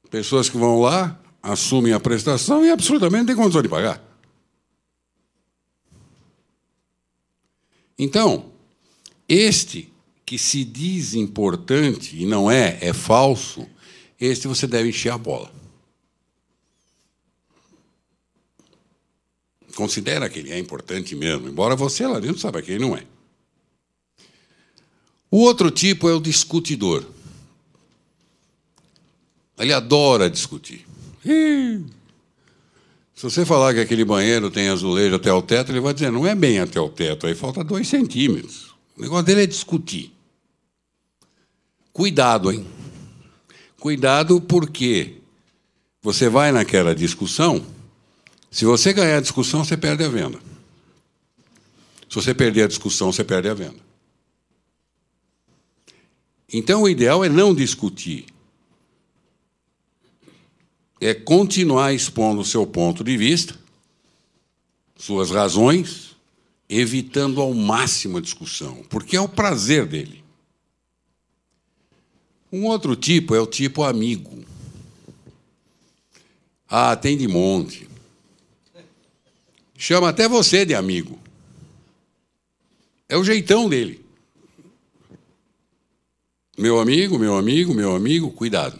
Pessoas que vão lá, assumem a prestação e absolutamente não têm condição de pagar. Então, este que se diz importante e não é, é falso, este você deve encher a bola. Considera que ele é importante mesmo, embora você lá dentro saiba que ele não é. O outro tipo é o discutidor. Ele adora discutir. Se você falar que aquele banheiro tem azulejo até o teto, ele vai dizer, não é bem até o teto, aí falta 2 centímetros. O negócio dele é discutir. Cuidado, hein? Cuidado porque você vai naquela discussão, se você ganhar a discussão, você perde a venda. Se você perder a discussão, você perde a venda. Então, o ideal é não discutir. É continuar expondo o seu ponto de vista, suas razões, evitando ao máximo a discussão, porque é o prazer dele. Um outro tipo é o tipo amigo. Ah, tem de monte. Chama até você de amigo. É o jeitão dele. Meu amigo, meu amigo, meu amigo, cuidado.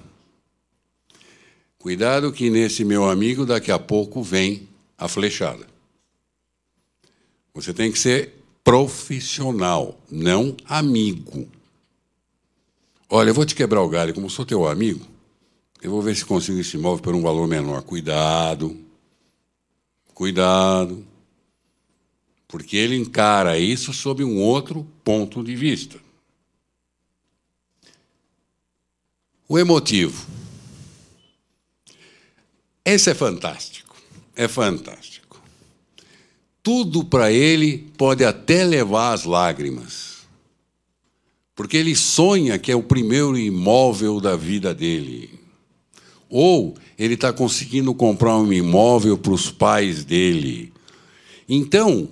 Cuidado que nesse meu amigo daqui a pouco vem a flechada. Você tem que ser profissional, não amigo. Olha, eu vou te quebrar o galho, como sou teu amigo, eu vou ver se consigo esse imóvel por um valor menor. Cuidado. Cuidado. Porque ele encara isso sob um outro ponto de vista. O emotivo. Esse é fantástico. É fantástico. Tudo para ele pode até levar às lágrimas. Porque ele sonha que é o primeiro imóvel da vida dele. Ou ele está conseguindo comprar um imóvel para os pais dele. Então,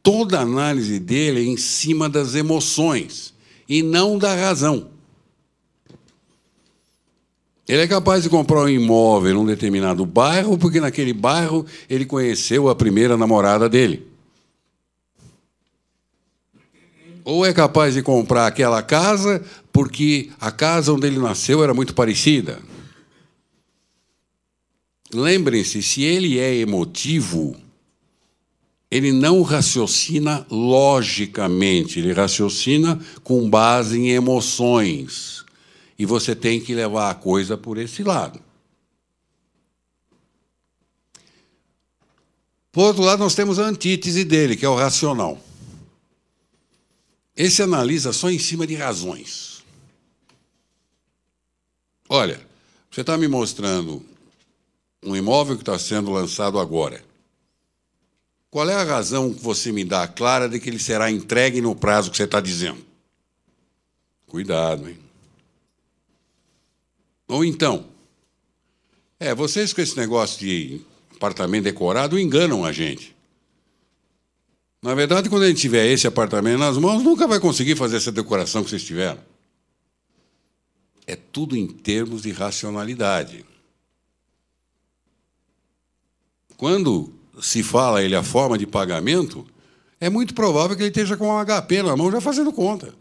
toda a análise dele é em cima das emoções e não da razão. Ele é capaz de comprar um imóvel em um determinado bairro porque naquele bairro ele conheceu a primeira namorada dele. Ou é capaz de comprar aquela casa porque a casa onde ele nasceu era muito parecida. Lembrem-se, se ele é emotivo, ele não raciocina logicamente, ele raciocina com base em emoções. E você tem que levar a coisa por esse lado. Por outro lado, nós temos a antítese dele, que é o racional. Esse analisa só em cima de razões. Olha, você está me mostrando um imóvel que está sendo lançado agora. Qual é a razão que você me dá clara de que ele será entregue no prazo que você está dizendo? Cuidado, hein? Ou então, vocês com esse negócio de apartamento decorado enganam a gente. Na verdade, quando a gente tiver esse apartamento nas mãos, nunca vai conseguir fazer essa decoração que vocês tiveram. É tudo em termos de racionalidade. Quando se fala ele a forma de pagamento, é muito provável que ele esteja com um HP na mão já fazendo conta.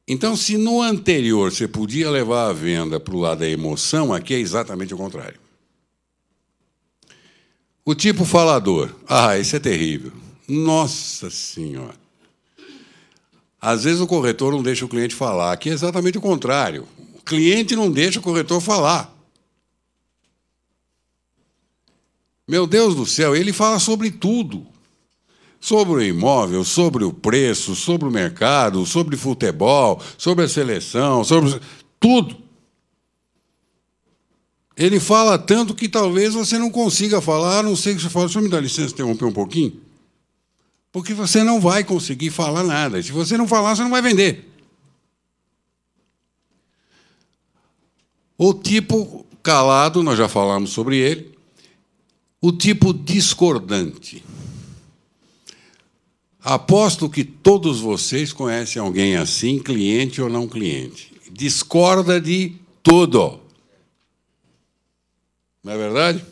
Então, se no anterior você podia levar a venda para o lado da emoção, aqui é exatamente o contrário. O tipo falador. Ah, esse é terrível. Nossa Senhora. Às vezes o corretor não deixa o cliente falar. Aqui é exatamente o contrário. O cliente não deixa o corretor falar. Meu Deus do céu, ele fala sobre tudo. sobre o imóvel, sobre o preço, sobre o mercado, sobre futebol, sobre a seleção, sobre tudo. Ele fala tanto que talvez você não consiga falar, a não ser que você fale, deixa eu me dar licença interromper um pouquinho, porque você não vai conseguir falar nada. E se você não falar, você não vai vender. O tipo calado, nós já falamos sobre ele. O tipo discordante. Aposto que todos vocês conhecem alguém assim, cliente ou não cliente. Discorda de tudo. Não é verdade?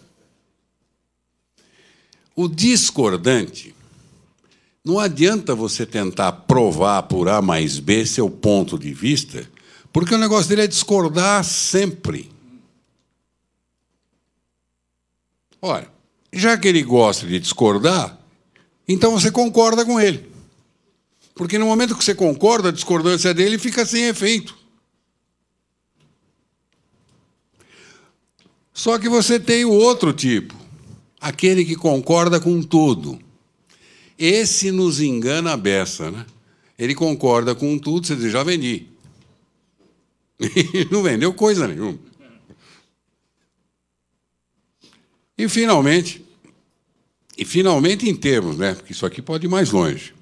O discordante, não adianta você tentar provar por A mais B seu ponto de vista, porque o negócio dele é discordar sempre. Olha, já que ele gosta de discordar, então você concorda com ele. Porque no momento que você concorda, a discordância dele fica sem efeito. Só que você tem o outro tipo, aquele que concorda com tudo. Esse nos engana a beça, né? Ele concorda com tudo, você diz, já vendi. E não vendeu coisa nenhuma. E finalmente em termos, né? Porque isso aqui pode ir mais longe,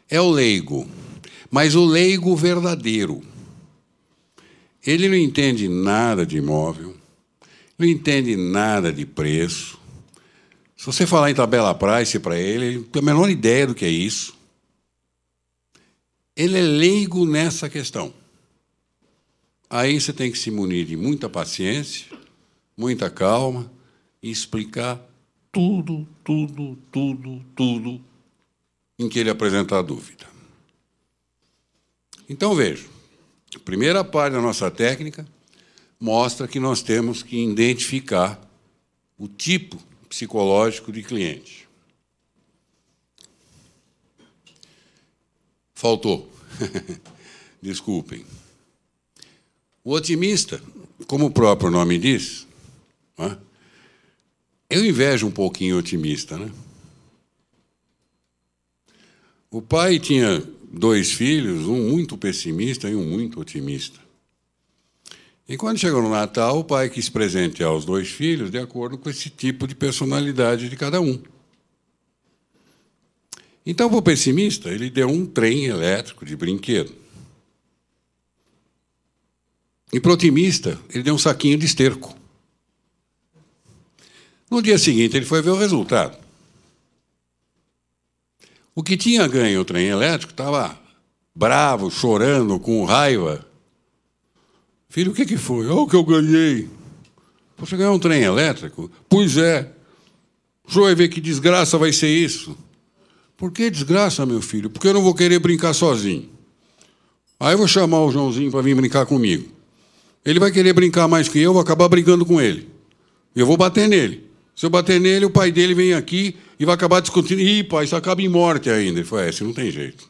é o leigo, mas o leigo verdadeiro. Ele não entende nada de imóvel, não entende nada de preço. Se você falar em tabela price para ele, ele não tem a menor ideia do que é isso. Ele é leigo nessa questão. Aí você tem que se munir de muita paciência, muita calma e explicar tudo em que ele apresentar dúvida. Então, veja, a primeira parte da nossa técnica mostra que nós temos que identificar o tipo psicológico de cliente. Faltou. Desculpem. O otimista, como o próprio nome diz, né? Eu invejo um pouquinho o otimista, né? O pai tinha 2 filhos, um muito pessimista e um muito otimista. E quando chegou no Natal, o pai quis presentear os 2 filhos de acordo com esse tipo de personalidade de cada um. Então, para o pessimista, ele deu um trem elétrico de brinquedo. E para o otimista, ele deu um saquinho de esterco. No dia seguinte, ele foi ver o resultado. O que tinha ganho o trem elétrico estava bravo, chorando, com raiva. Filho, o que foi? Olha o que eu ganhei. Você ganhou um trem elétrico? Pois é. O senhor vai ver que desgraça vai ser isso. Por que desgraça, meu filho? Porque eu não vou querer brincar sozinho. Aí eu vou chamar o Joãozinho para vir brincar comigo. Ele vai querer brincar mais que eu vou acabar brigando com ele. Eu vou bater nele. Se eu bater nele, o pai dele vem aqui e vai acabar discutindo. Ih, pai, isso acaba em morte ainda. Ele falou, assim não tem jeito.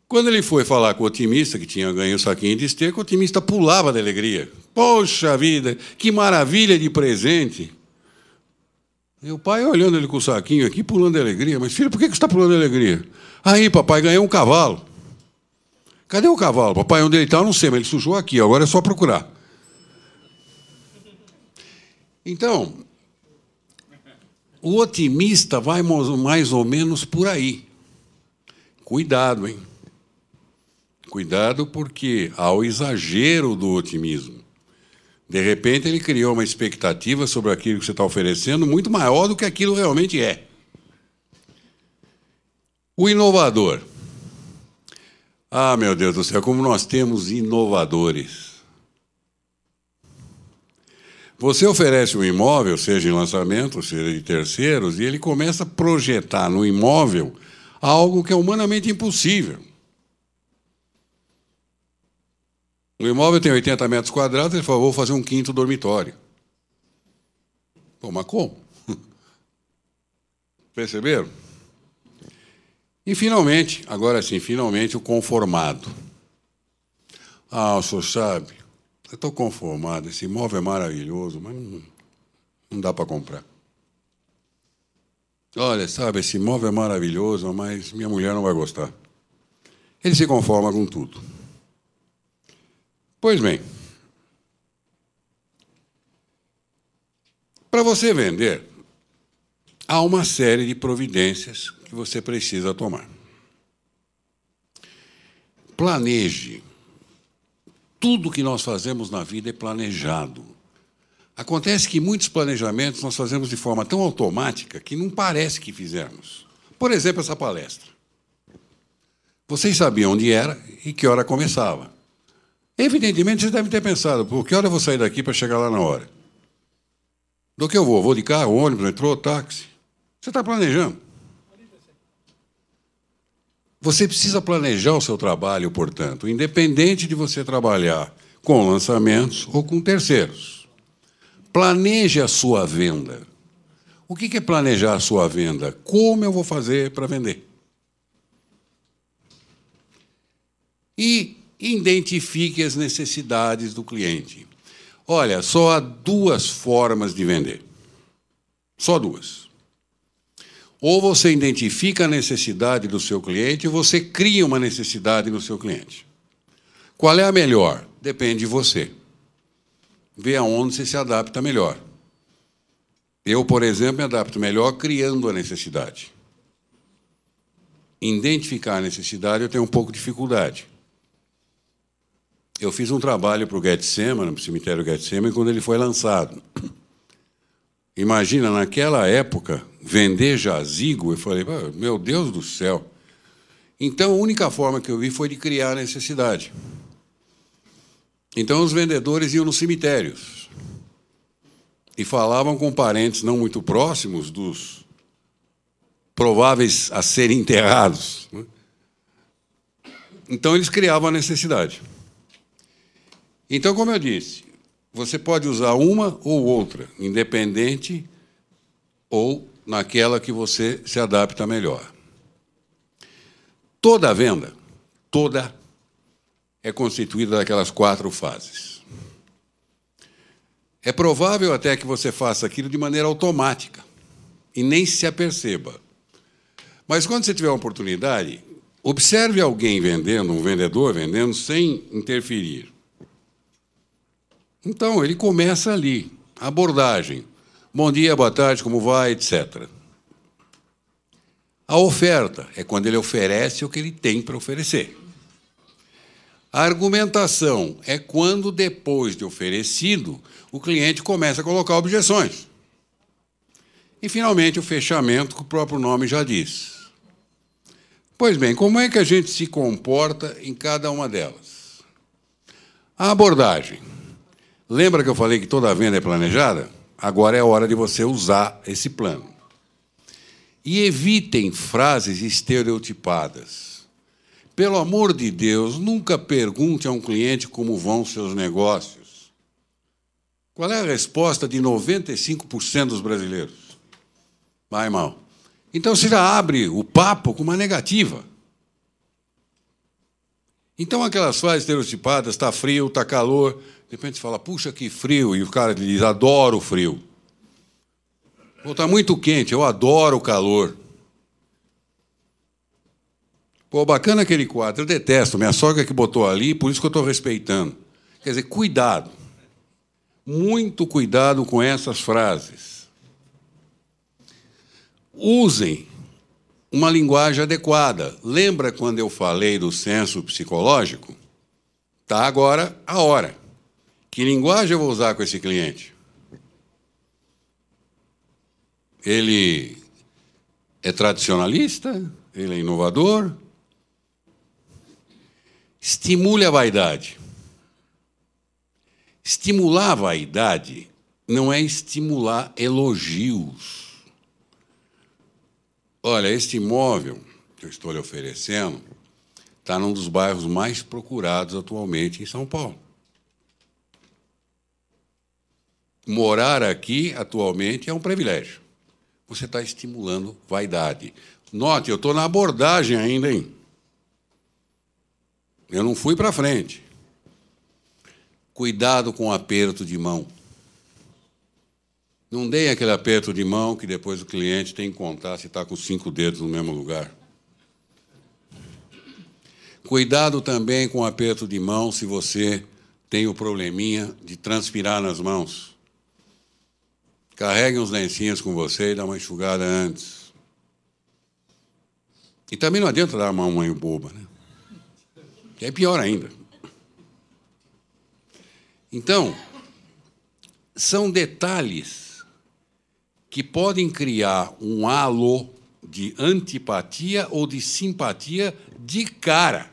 Quando ele foi falar com o otimista, que tinha ganho o saquinho de esterco, o otimista pulava de alegria. Poxa vida, que maravilha de presente. E o pai olhando ele com o saquinho aqui, pulando de alegria. Mas, filho, por que você está pulando de alegria? Aí, papai, ganhou um cavalo. Cadê o cavalo? Papai, onde ele está, eu não sei, mas ele sujou aqui. Agora é só procurar. Então, o otimista vai mais ou menos por aí. Cuidado, hein? Cuidado, porque há o exagero do otimismo. De repente, ele criou uma expectativa sobre aquilo que você está oferecendo muito maior do que aquilo realmente é. O inovador. Ah, meu Deus do céu, como nós temos inovadores. Você oferece um imóvel, seja em lançamento, seja de terceiros, e ele começa a projetar no imóvel algo que é humanamente impossível. O imóvel tem 80 metros quadrados, ele falou, vou fazer um 5º dormitório. Pô, mas como? Perceberam? E, finalmente, agora sim, finalmente, o conformado. Ah, o senhor sabe, eu estou conformado, esse imóvel é maravilhoso, mas não dá para comprar. Olha, sabe, esse imóvel é maravilhoso, mas minha mulher não vai gostar. Ele se conforma com tudo. Pois bem, para você vender, há uma série de providências que você precisa tomar. Planeje. Tudo que nós fazemos na vida é planejado. Acontece que muitos planejamentos nós fazemos de forma tão automática que não parece que fizemos. Por exemplo, essa palestra. Vocês sabiam onde era e que hora começava. Evidentemente, vocês devem ter pensado, por que hora eu vou sair daqui para chegar lá na hora? Do que eu vou? Vou de carro, ônibus, metrô, táxi? Você está planejando. Você precisa planejar o seu trabalho, portanto, independente de você trabalhar com lançamentos ou com terceiros. Planeje a sua venda. O que é planejar a sua venda? Como eu vou fazer para vender? E identifique as necessidades do cliente. Olha, só há duas formas de vender. Só duas. Ou você identifica a necessidade do seu cliente, ou você cria uma necessidade no seu cliente. Qual é a melhor? Depende de você. Vê aonde você se adapta melhor. Eu, por exemplo, me adapto melhor criando a necessidade. Identificar a necessidade eu tenho um pouco de dificuldade. Eu fiz um trabalho para o Getsemane, no cemitério Getsemane, quando ele foi lançado. Imagina, naquela época, vender jazigo, eu falei, meu Deus do céu. Então, a única forma que eu vi foi de criar a necessidade. Então, os vendedores iam nos cemitérios e falavam com parentes não muito próximos dos prováveis a serem enterrados. Então, eles criavam a necessidade. Então, como eu disse, você pode usar uma ou outra, independente ou naquela que você se adapta melhor. Toda venda, toda, é constituída daquelas 4 fases. É provável até que você faça aquilo de maneira automática e nem se aperceba. Mas, quando você tiver uma oportunidade, observe alguém vendendo, um vendedor vendendo, sem interferir. Então, ele começa ali, abordagem. Bom dia, boa tarde, como vai, etc. A oferta é quando ele oferece o que ele tem para oferecer. A argumentação é quando, depois de oferecido, o cliente começa a colocar objeções. E, finalmente, o fechamento, que o próprio nome já diz. Pois bem, como é que a gente se comporta em cada uma delas? A abordagem. Lembra que eu falei que toda venda é planejada? Agora é a hora de você usar esse plano. E evitem frases estereotipadas. Pelo amor de Deus, nunca pergunte a um cliente como vão seus negócios. Qual é a resposta de 95% dos brasileiros? Vai mal. Então, você já abre o papo com uma negativa. Então, aquelas frases estereotipadas, está frio, está calor, de repente você fala, puxa, que frio, e o cara diz, adoro o frio. Ou está muito quente, eu adoro o calor. Pô, bacana aquele quadro, eu detesto, minha sogra que botou ali, por isso que eu estou respeitando. Quer dizer, cuidado. Muito cuidado com essas frases. Usem uma linguagem adequada. Lembra quando eu falei do senso psicológico? Está agora a hora. Que linguagem eu vou usar com esse cliente? Ele é tradicionalista? Ele é inovador? Estimule a vaidade. Estimular a vaidade não é estimular elogios. Olha, este imóvel que eu estou lhe oferecendo está num dos bairros mais procurados atualmente em São Paulo. Morar aqui, atualmente, é um privilégio. Você está estimulando vaidade. Note, eu estou na abordagem ainda, hein? Eu não fui para frente. Cuidado com o aperto de mão. Não deem aquele aperto de mão que depois o cliente tem que contar se está com 5 dedos no mesmo lugar. Cuidado também com o aperto de mão se você tem o probleminha de transpirar nas mãos. Carregue uns lencinhos com você e dá uma enxugada antes. E também não adianta dar uma mão boba, né? Que é pior ainda. Então, são detalhes que podem criar um halo de antipatia ou de simpatia de cara.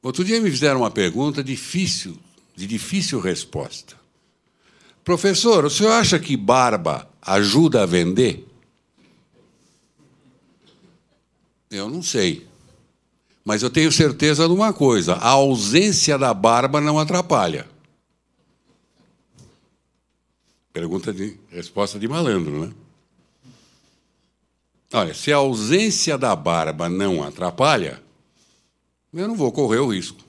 Outro dia me fizeram uma pergunta de difícil resposta. Professor, o senhor acha que barba ajuda a vender? Eu não sei. Mas eu tenho certeza de uma coisa: a ausência da barba não atrapalha. Resposta de malandro, né? Olha, se a ausência da barba não atrapalha, eu não vou correr o risco.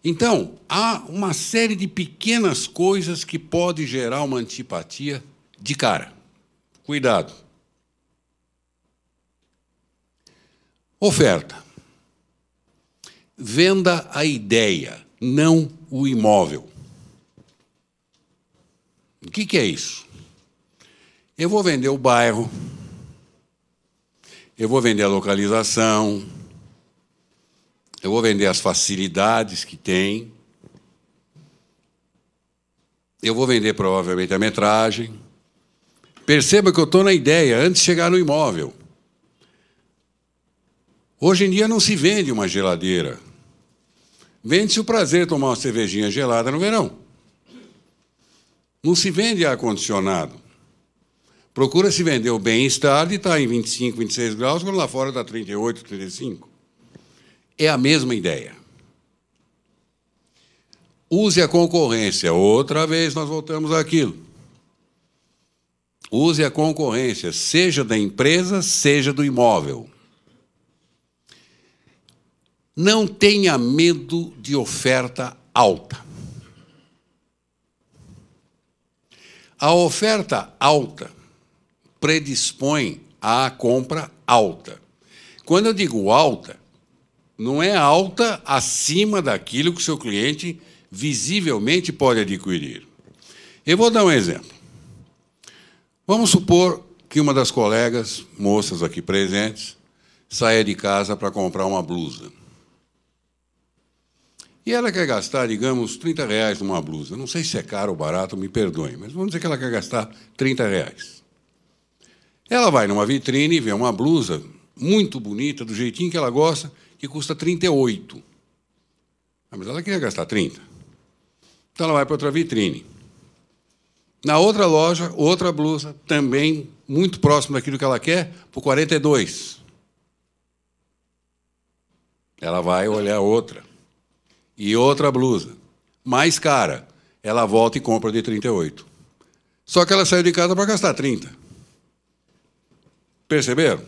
Então, há uma série de pequenas coisas que podem gerar uma antipatia de cara. Cuidado. Oferta. Venda a ideia, não o imóvel. O que é isso? Eu vou vender o bairro, eu vou vender a localização, eu vou vender as facilidades que tem, eu vou vender provavelmente a metragem. Perceba que eu estou na ideia antes de chegar no imóvel. Hoje em dia não se vende uma geladeira. Vende-se o prazer de tomar uma cervejinha gelada no verão. Não se vende ar-condicionado. Procura-se vender o bem-estar de estar em 25, 26 graus, quando lá fora está 38, 35. É a mesma ideia. Use a concorrência. Outra vez nós voltamos àquilo. Use a concorrência, seja da empresa, seja do imóvel. Não tenha medo de oferta alta. A oferta alta predispõe à compra alta. Quando eu digo alta, não é alta acima daquilo que o seu cliente visivelmente pode adquirir. Eu vou dar um exemplo. Vamos supor que uma das colegas, moças aqui presentes, saia de casa para comprar uma blusa. E ela quer gastar, digamos, R$30 numa blusa. Não sei se é caro ou barato, me perdoem, mas vamos dizer que ela quer gastar R$30. Ela vai numa vitrine e vê uma blusa muito bonita, do jeitinho que ela gosta, que custa 38. Mas ela queria gastar 30. Então ela vai para outra vitrine. Na outra loja, outra blusa, também muito próximo daquilo que ela quer, por 42. Ela vai olhar outra. E outra blusa, mais cara, ela volta e compra de 38. Só que ela saiu de casa para gastar 30. Perceberam?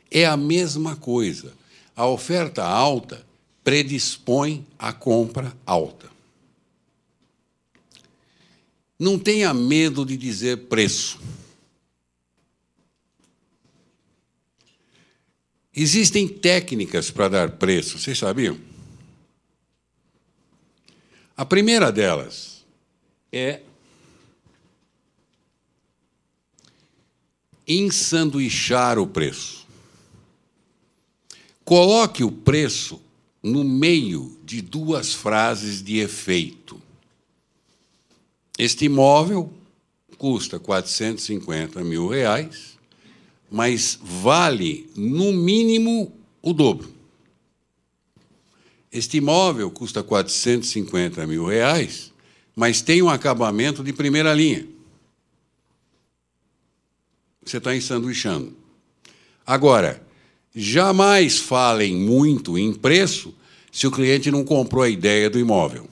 É a mesma coisa. A oferta alta predispõe à compra alta. Não tenha medo de dizer preço. Existem técnicas para dar preço, vocês sabiam? A primeira delas é ensanduichar o preço. Coloque o preço no meio de duas frases de efeito. Este imóvel custa R$450 mil, mas vale, no mínimo, o dobro. Este imóvel custa R$450 mil, mas tem um acabamento de primeira linha. Você está ensanduichando. Agora, jamais falem muito em preço se o cliente não comprou a ideia do imóvel.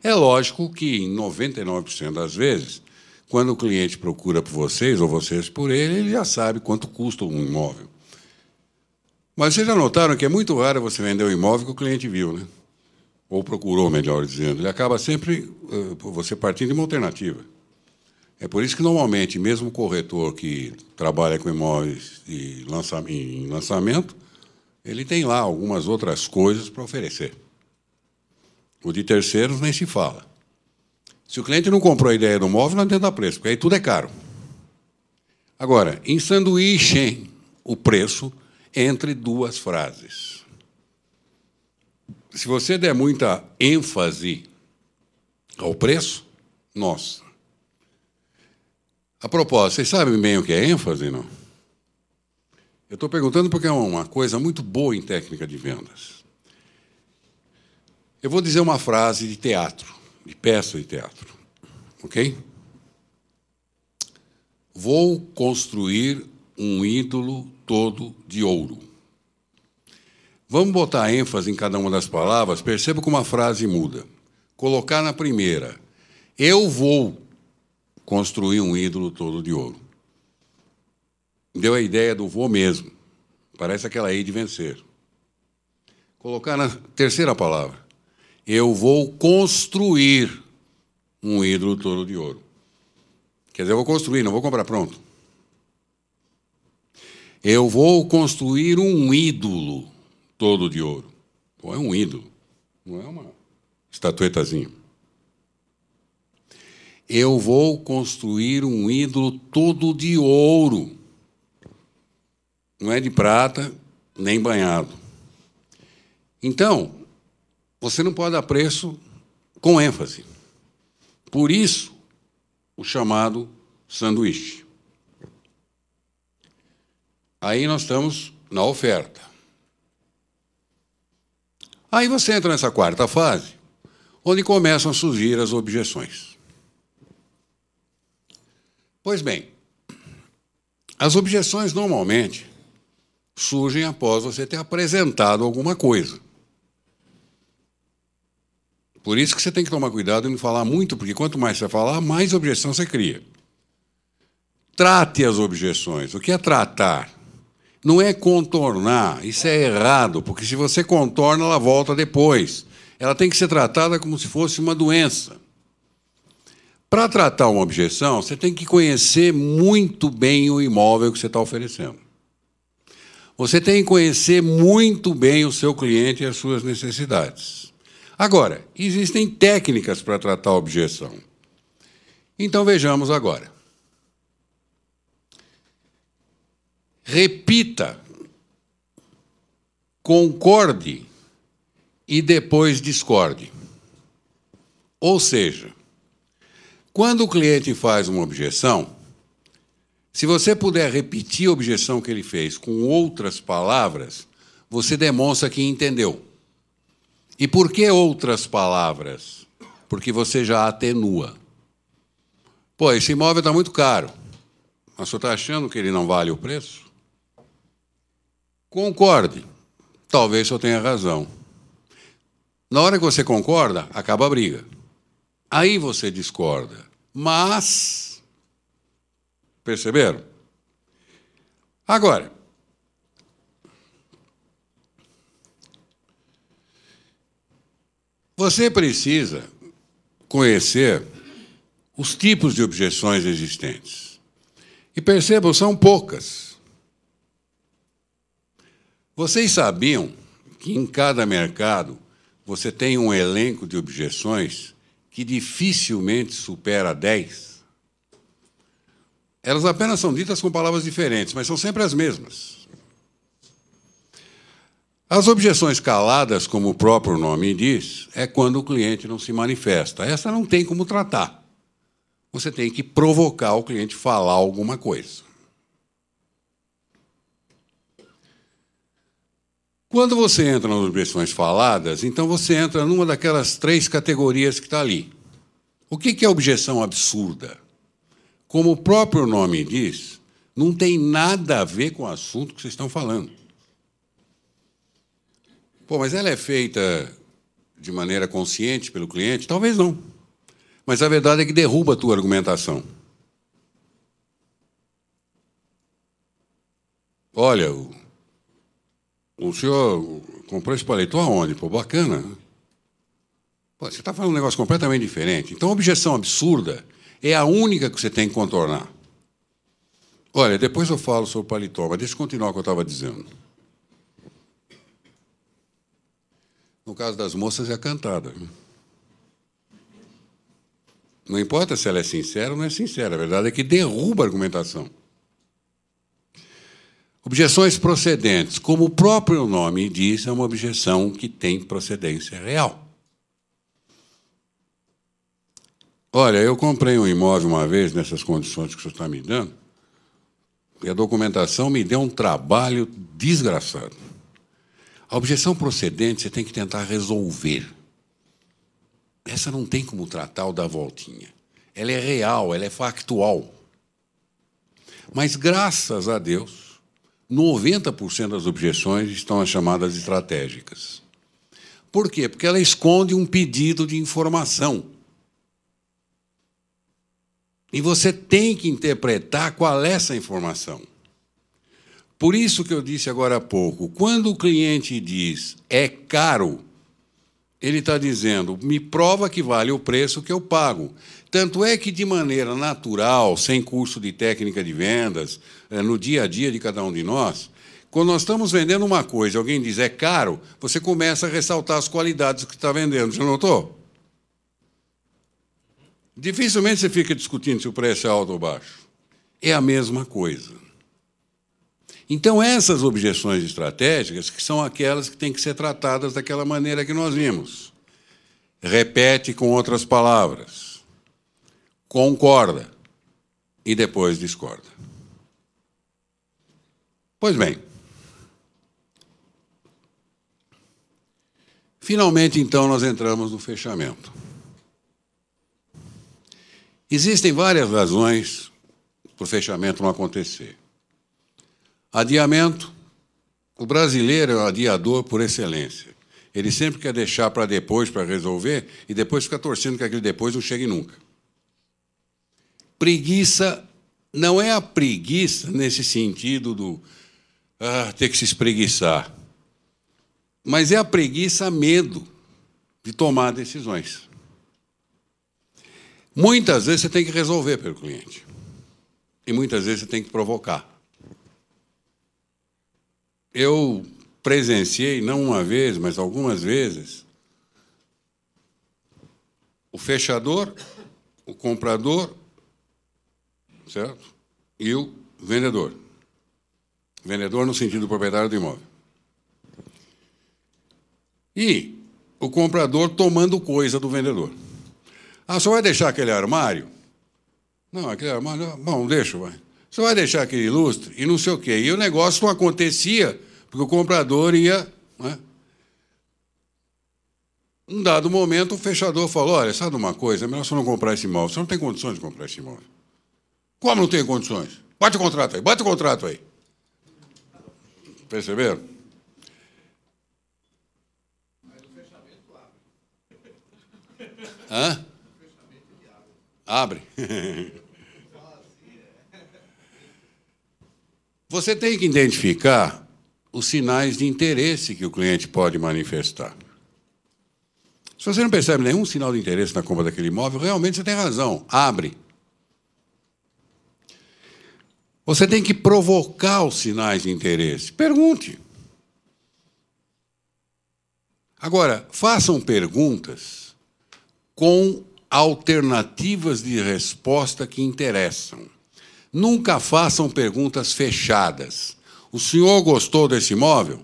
É lógico que, em 99% das vezes, quando o cliente procura por vocês, ou vocês por ele, ele já sabe quanto custa um imóvel. Mas vocês já notaram que é muito raro você vender um imóvel que o cliente viu, né? ou procurou, melhor dizendo, ele acaba sempre você partindo de uma alternativa. É por isso que, normalmente, mesmo o corretor que trabalha com imóveis em lançamento, ele tem lá algumas outras coisas para oferecer. O de terceiros nem se fala. Se o cliente não comprou a ideia do móvel, não adianta preço, porque aí tudo é caro. Agora, ensanduíchem o preço entre duas frases. Se você der muita ênfase ao preço, nossa. A propósito, vocês sabem bem o que é ênfase, não? Eu estou perguntando porque é uma coisa muito boa em técnica de vendas. Eu vou dizer uma frase de teatro, de peça de teatro, ok? Vou construir um ídolo todo de ouro. Vamos botar ênfase em cada uma das palavras, perceba como a frase muda. Colocar na primeira, eu vou construir um ídolo todo de ouro. Deu a ideia do vou mesmo. Parece aquela aí de vencer. Colocar na terceira palavra, eu vou construir um ídolo todo de ouro. Quer dizer, eu vou construir, não vou comprar pronto. Eu vou construir um ídolo todo de ouro. Pô, é um ídolo, não é uma estatuetazinha. Eu vou construir um ídolo todo de ouro. Não é de prata, nem banhado. Então, você não pode dar preço com ênfase. Por isso, o chamado sanduíche. Aí nós estamos na oferta. Aí você entra nessa quarta fase, onde começam a surgir as objeções. Pois bem, as objeções normalmente surgem após você ter apresentado alguma coisa. Por isso que você tem que tomar cuidado em não falar muito, porque quanto mais você falar, mais objeção você cria. Trate as objeções. O que é tratar? Não é contornar. Isso é errado, porque se você contorna, ela volta depois. Ela tem que ser tratada como se fosse uma doença. Para tratar uma objeção, você tem que conhecer muito bem o imóvel que você está oferecendo. Você tem que conhecer muito bem o seu cliente e as suas necessidades. Agora, existem técnicas para tratar a objeção. Então, vejamos agora. Repita, concorde e depois discorde. Ou seja, quando o cliente faz uma objeção, se você puder repetir a objeção que ele fez com outras palavras, você demonstra que entendeu. E por que outras palavras? Porque você já atenua. Pô, esse imóvel está muito caro. Mas você está achando que ele não vale o preço? Concorde. Talvez eu tenha razão. Na hora que você concorda, acaba a briga. Aí você discorda. Mas... perceberam? Agora, você precisa conhecer os tipos de objeções existentes. E percebam, são poucas. Vocês sabiam que em cada mercado você tem um elenco de objeções que dificilmente supera 10? Elas apenas são ditas com palavras diferentes, mas são sempre as mesmas. As objeções caladas, como o próprio nome diz, é quando o cliente não se manifesta. Essa não tem como tratar. Você tem que provocar o cliente a falar alguma coisa. Quando você entra nas objeções faladas, então você entra numa daquelas 3 categorias que está ali. O que é objeção absurda? Como o próprio nome diz, não tem nada a ver com o assunto que vocês estão falando. Pô, mas ela é feita de maneira consciente pelo cliente? Talvez não. Mas a verdade é que derruba a tua argumentação. Olha, o senhor comprou esse paletó aonde? Pô, bacana. Pô, você está falando um negócio completamente diferente. Então, a objeção absurda é a única que você tem que contornar. Olha, depois eu falo sobre o paletó, mas deixa eu continuar o que eu estava dizendo. No caso das moças, é a cantada. Não importa se ela é sincera ou não é sincera, a verdade é que derruba a argumentação. Objeções procedentes, como o próprio nome diz, é uma objeção que tem procedência real. Olha, eu comprei um imóvel uma vez, nessas condições que o senhor está me dando, e a documentação me deu um trabalho desgraçado. A objeção procedente você tem que tentar resolver. Essa não tem como tratar ou dar voltinha. Ela é real, ela é factual. Mas, graças a Deus, 90% das objeções estão as chamadas estratégicas. Por quê? Porque ela esconde um pedido de informação. E você tem que interpretar qual é essa informação. Por isso que eu disse agora há pouco, quando o cliente diz é caro, ele está dizendo, me prova que vale o preço que eu pago. Tanto é que, de maneira natural, sem curso de técnica de vendas, no dia a dia de cada um de nós, quando nós estamos vendendo uma coisa e alguém diz é caro, você começa a ressaltar as qualidades que está vendendo. Já notou? Dificilmente você fica discutindo se o preço é alto ou baixo. É a mesma coisa. Então, essas objeções estratégicas, que são aquelas que têm que ser tratadas daquela maneira que nós vimos. Repete com outras palavras. Concorda. E depois discorda. Pois bem. Finalmente, então, nós entramos no fechamento. Existem várias razões para o fechamento não acontecer. Adiamento. O brasileiro é um adiador por excelência. Ele sempre quer deixar para depois, para resolver, e depois fica torcendo que aquele depois não chegue nunca. Preguiça não é a preguiça nesse sentido do ter que se espreguiçar, mas é a preguiça, medo de tomar decisões. Muitas vezes você tem que resolver pelo cliente. E muitas vezes você tem que provocar. Eu presenciei, não uma vez, mas algumas vezes, o fechador, o comprador, certo? E o vendedor. Vendedor no sentido do proprietário do imóvel. E o comprador tomando coisa do vendedor. Ah, você vai deixar aquele armário? Não, aquele armário... Bom, deixa, vai. Você vai deixar aquele lustre e não sei o quê. E o negócio não acontecia porque o comprador ia... Né? Num dado momento, o fechador falou, olha, sabe uma coisa? É melhor você não comprar esse imóvel. Você não tem condições de comprar esse imóvel. Como não tem condições? Bate o contrato aí, bate o contrato aí. Perceberam? Mas o fechamento abre. Hã? Abre. Você tem que identificar os sinais de interesse que o cliente pode manifestar. Se você não percebe nenhum sinal de interesse na compra daquele imóvel, realmente você tem razão. Abre. Você tem que provocar os sinais de interesse. Pergunte. Agora, façam perguntas com alternativas de resposta que interessam. Nunca façam perguntas fechadas. O senhor gostou desse imóvel?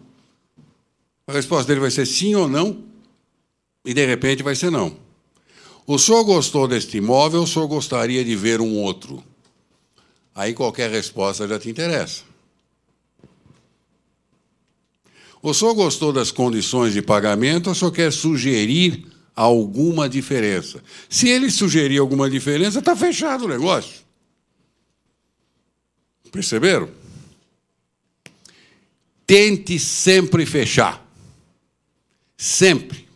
A resposta dele vai ser sim ou não, e, de repente, vai ser não. O senhor gostou deste imóvel ou o senhor gostaria de ver um outro? Aí qualquer resposta já te interessa. O senhor gostou das condições de pagamento ou o senhor quer sugerir alguma diferença? Se ele sugerir alguma diferença, está fechado o negócio. Perceberam? Tente sempre fechar. Sempre.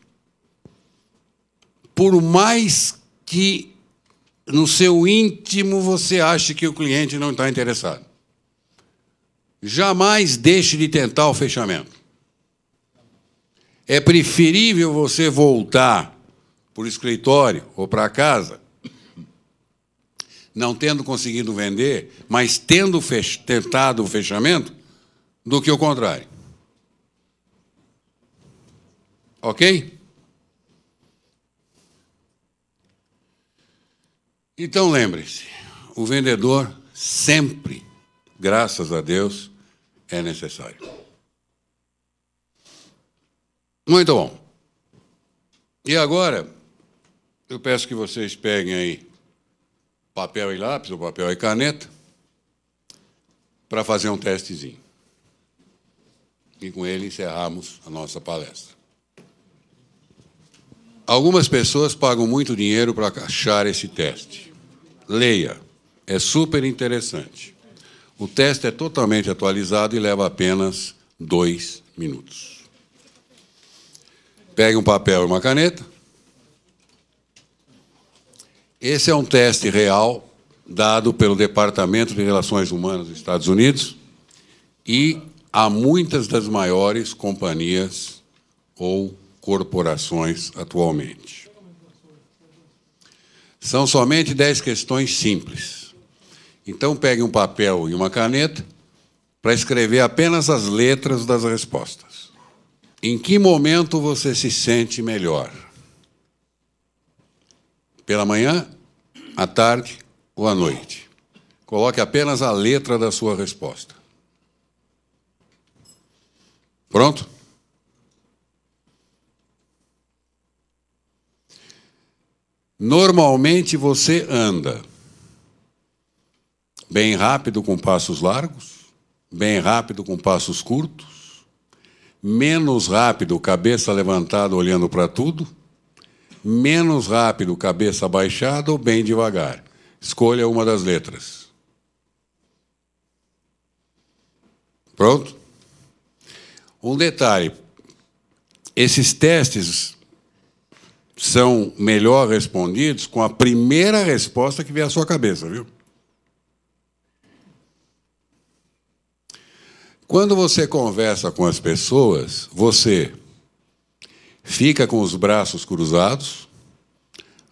Por mais que no seu íntimo você ache que o cliente não está interessado. Jamais deixe de tentar o fechamento. É preferível você voltar para o escritório ou para casa, não tendo conseguido vender, mas tendo tentado o fechamento, do que o contrário. Ok? Então, lembre-se, o vendedor sempre, graças a Deus, é necessário. Muito bom. E agora, eu peço que vocês peguem aí papel e lápis, ou papel e caneta, para fazer um testezinho. E com ele encerramos a nossa palestra. Algumas pessoas pagam muito dinheiro para achar esse teste. Leia, é super interessante. O teste é totalmente atualizado e leva apenas 2 minutos. Pegue um papel e uma caneta. Esse é um teste real dado pelo Departamento de Relações Humanas dos Estados Unidos e a muitas das maiores companhias ou corporações atualmente. São somente 10 questões simples. Então, pegue um papel e uma caneta para escrever apenas as letras das respostas. Em que momento você se sente melhor? Pela manhã, à tarde ou à noite? Coloque apenas a letra da sua resposta. Pronto? Normalmente você anda bem rápido com passos largos, bem rápido com passos curtos, menos rápido, cabeça levantada olhando para tudo, menos rápido, cabeça abaixada ou bem devagar. Escolha uma das letras. Pronto? Um detalhe, esses testes são melhor respondidos com a primeira resposta que vier à sua cabeça, viu? Quando você conversa com as pessoas, você fica com os braços cruzados,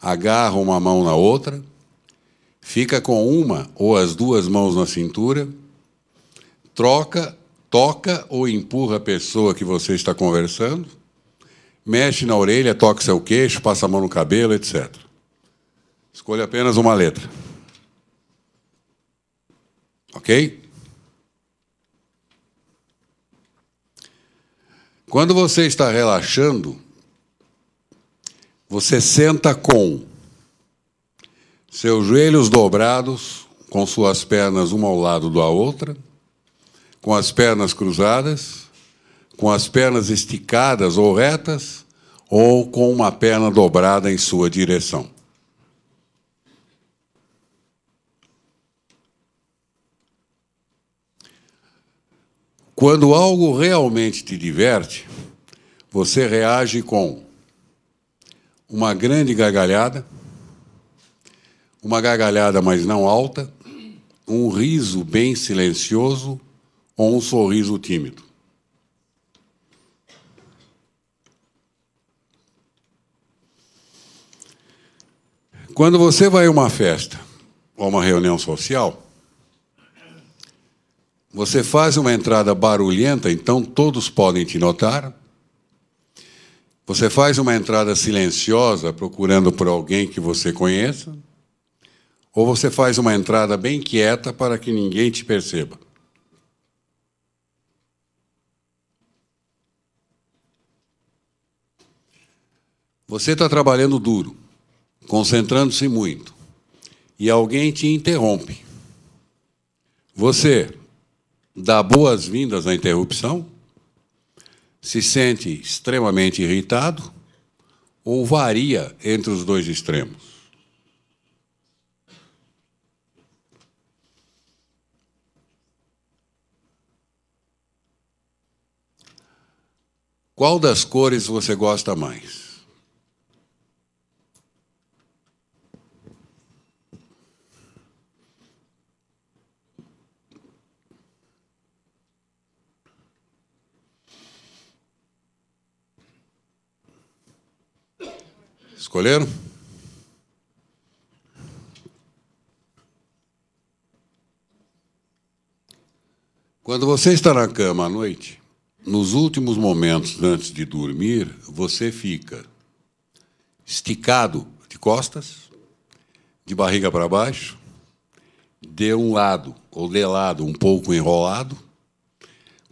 agarra uma mão na outra, fica com uma ou as duas mãos na cintura, toca ou empurra a pessoa que você está conversando, mexe na orelha, toca seu queixo, passa a mão no cabelo, etc. Escolha apenas uma letra. Ok? Quando você está relaxando, você senta com seus joelhos dobrados, com suas pernas uma ao lado da outra, com as pernas cruzadas, com as pernas esticadas ou retas, ou com uma perna dobrada em sua direção. Quando algo realmente te diverte, você reage com uma grande gargalhada, uma gargalhada, mas não alta, um riso bem silencioso ou um sorriso tímido. Quando você vai a uma festa ou uma reunião social, você faz uma entrada barulhenta, então todos podem te notar. Você faz uma entrada silenciosa, procurando por alguém que você conheça. Ou você faz uma entrada bem quieta para que ninguém te perceba. Você está trabalhando duro, concentrando-se muito, e alguém te interrompe. Você dá boas-vindas à interrupção, se sente extremamente irritado ou varia entre os dois extremos. Qual das cores você gosta mais? Escolheram? Quando você está na cama à noite, nos últimos momentos antes de dormir, você fica esticado de costas, de barriga para baixo, de um lado ou de lado um pouco enrolado,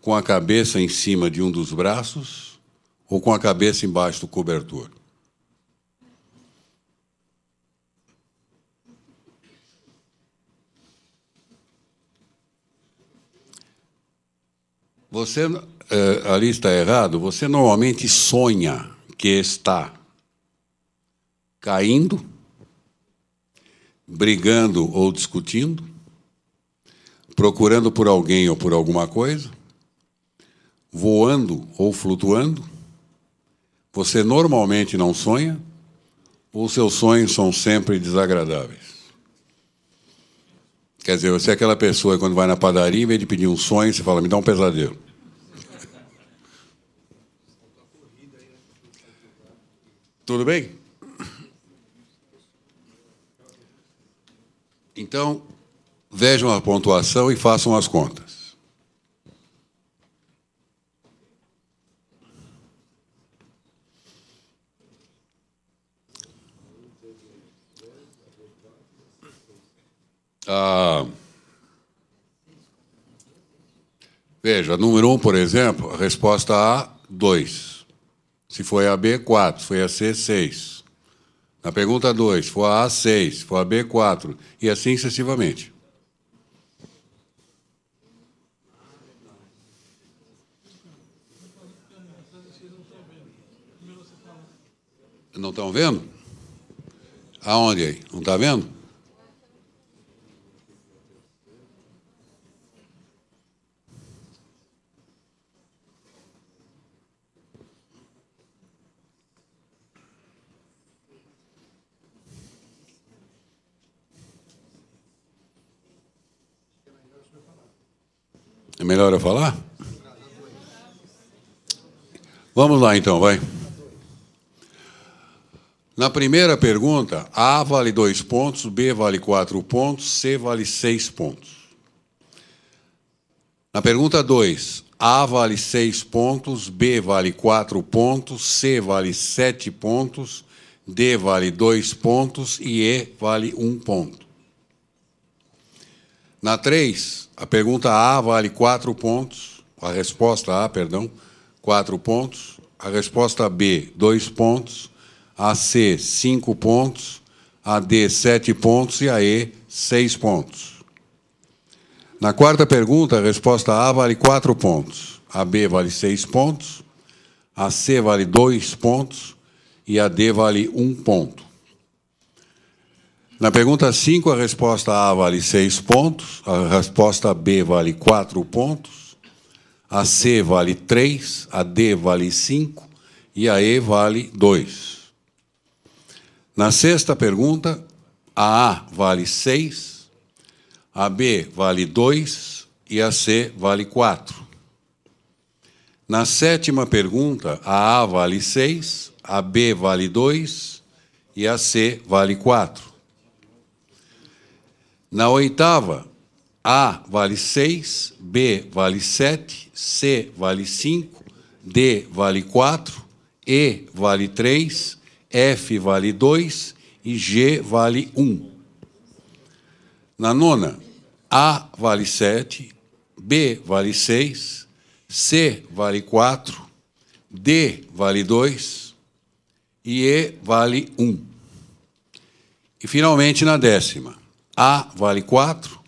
com a cabeça em cima de um dos braços ou com a cabeça embaixo do cobertor. Você, ali está errado, você normalmente sonha que está caindo, brigando ou discutindo, procurando por alguém ou por alguma coisa, voando ou flutuando. Você normalmente não sonha, ou seus sonhos são sempre desagradáveis? Quer dizer, você é aquela pessoa que quando vai na padaria, em vez de pedir um sonho, você fala, me dá um pesadelo. Tudo bem? Então, vejam a pontuação e façam as contas. Veja, número 1, por exemplo, a resposta A, 2. Se foi a B, 4. Se foi a C, 6. Na pergunta 2, se for a A, 6. Se for a B, 4. E assim sucessivamente. Não estão vendo? Aonde aí? Não está vendo? É melhor eu falar? Vamos lá, então, vai. Na primeira pergunta, A vale 2 pontos, B vale 4 pontos, C vale 6 pontos. Na pergunta 2, A vale 6 pontos, B vale 4 pontos, C vale 7 pontos, D vale 2 pontos e E vale 1 ponto. Na 3, a pergunta A vale 4 pontos, a resposta A, perdão, 4 pontos, a resposta B, 2 pontos, a C, 5 pontos, a D, 7 pontos e a E, 6 pontos. Na quarta pergunta, a resposta A vale 4 pontos, a B vale 6 pontos, a C vale 2 pontos e a D vale 1 ponto. Na pergunta 5, a resposta A vale 6 pontos, a resposta B vale 4 pontos, a C vale 3, a D vale 5 e a E vale 2. Na sexta pergunta, a A vale 6, a B vale 2 e a C vale 4. Na sétima pergunta, a A vale 6, a B vale 2 e a C vale 4. Na oitava, A vale 6, B vale 7, C vale 5, D vale 4, E vale 3, F vale 2 e G vale 1. Na nona, A vale 7, B vale 6, C vale 4, D vale 2 e E vale 1. E, finalmente, na décima, A vale 4,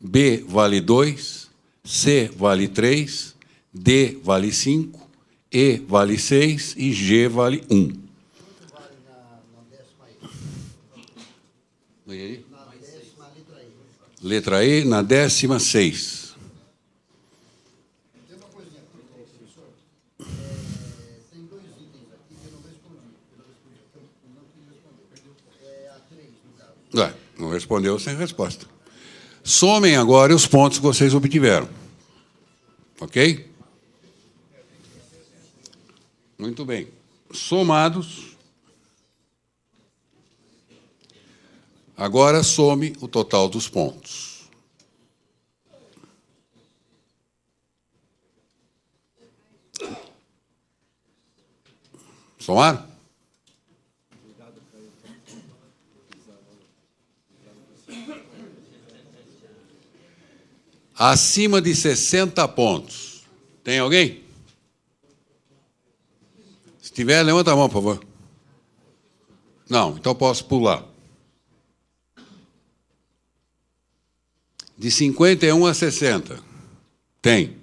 B vale 2, C vale 3, D vale 5, E vale 6 e G vale 1. Quanto vale na décima E aí? Na décima, letra E. Letra E, na décima, 6. Tem uma coisinha, professor. Tem 2 itens aqui que eu não respondi. Eu não quis responder. É a 3, no caso. Não respondeu sem resposta. Somem agora os pontos que vocês obtiveram. Ok? Muito bem. Somados, Agora some o total dos pontos. Somaram? Acima de 60 pontos. Tem alguém? Se tiver, levanta a mão, por favor. Não, então posso pular. De 51 a 60. Tem.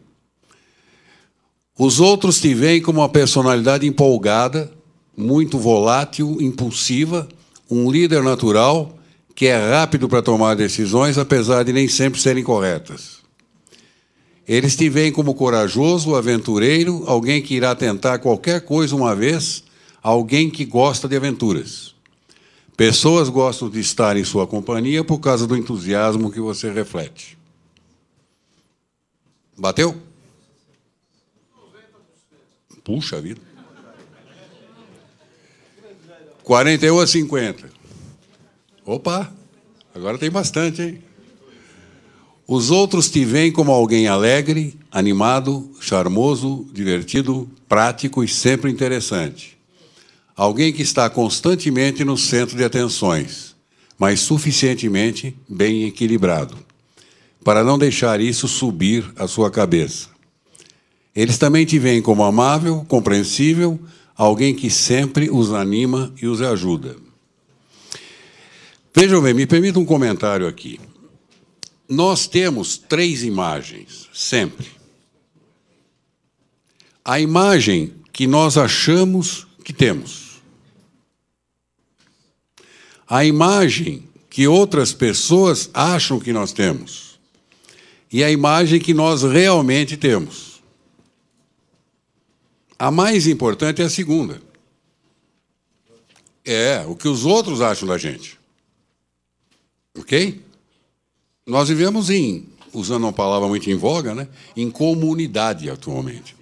Os outros te veem como uma personalidade empolgada, muito volátil, impulsiva, um líder natural que é rápido para tomar decisões, apesar de nem sempre serem corretas. Eles te veem como corajoso, aventureiro, alguém que irá tentar qualquer coisa uma vez, alguém que gosta de aventuras. Pessoas gostam de estar em sua companhia por causa do entusiasmo que você reflete. Bateu? Puxa vida. 41 a 50. Opa, agora tem bastante, hein? Os outros te veem como alguém alegre, animado, charmoso, divertido, prático e sempre interessante. Alguém que está constantemente no centro de atenções, mas suficientemente bem equilibrado, para não deixar isso subir à sua cabeça. Eles também te veem como amável, compreensível, alguém que sempre os anima e os ajuda. Vejam bem, me permita um comentário aqui. Nós temos 3 imagens, sempre. A imagem que nós achamos que temos. A imagem que outras pessoas acham que nós temos. E a imagem que nós realmente temos. A mais importante é a segunda. É o que os outros acham da gente. Ok? Nós vivemos usando uma palavra muito em voga, né? Em comunidade atualmente.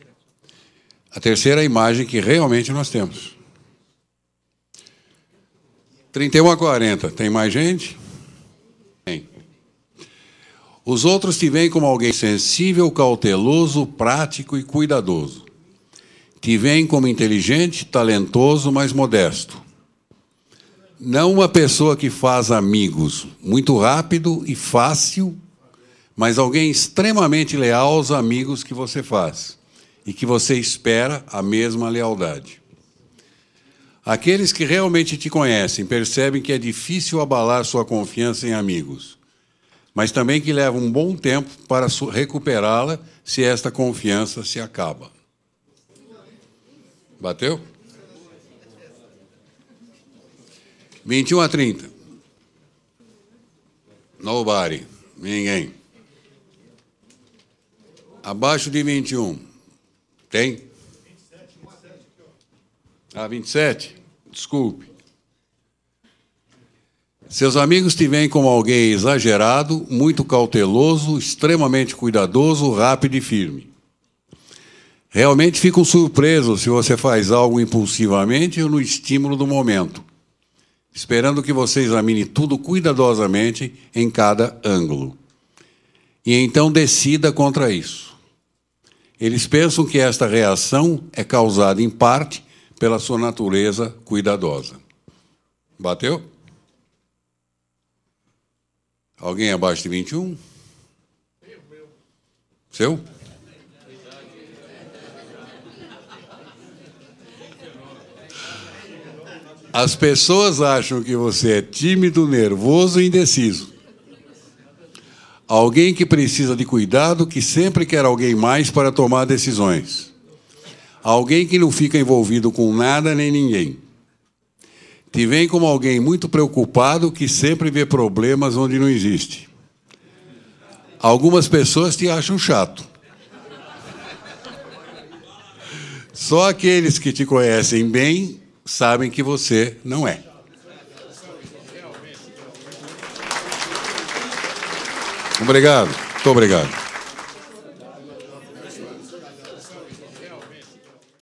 A terceira é a imagem que realmente nós temos. 31 a 40. Tem mais gente? Tem. Os outros te veem como alguém sensível, cauteloso, prático e cuidadoso. Te veem como inteligente, talentoso, mas modesto. Não uma pessoa que faz amigos muito rápido e fácil, mas alguém extremamente leal aos amigos que você faz e que você espera a mesma lealdade. Aqueles que realmente te conhecem percebem que é difícil abalar sua confiança em amigos, mas também que leva um bom tempo para recuperá-la se esta confiança se acaba. Bateu? 21 a 30. Nobody. Ninguém. Abaixo de 21. Tem? Ah, 27? Desculpe. Seus amigos te veem como alguém exagerado, muito cauteloso, extremamente cuidadoso, rápido e firme. Realmente ficam surpresos se você faz algo impulsivamente ou no estímulo do momento, esperando que você examine tudo cuidadosamente em cada ângulo. E então decida contra isso. Eles pensam que esta reação é causada, em parte, pela sua natureza cuidadosa. Bateu? Alguém abaixo de 21? Seu? As pessoas acham que você é tímido, nervoso e indeciso. Alguém que precisa de cuidado, que sempre quer alguém mais para tomar decisões. Alguém que não fica envolvido com nada nem ninguém. Te veem como alguém muito preocupado, que sempre vê problemas onde não existe. Algumas pessoas te acham chato. Só aqueles que te conhecem bem sabem que você não é. Obrigado. Muito obrigado.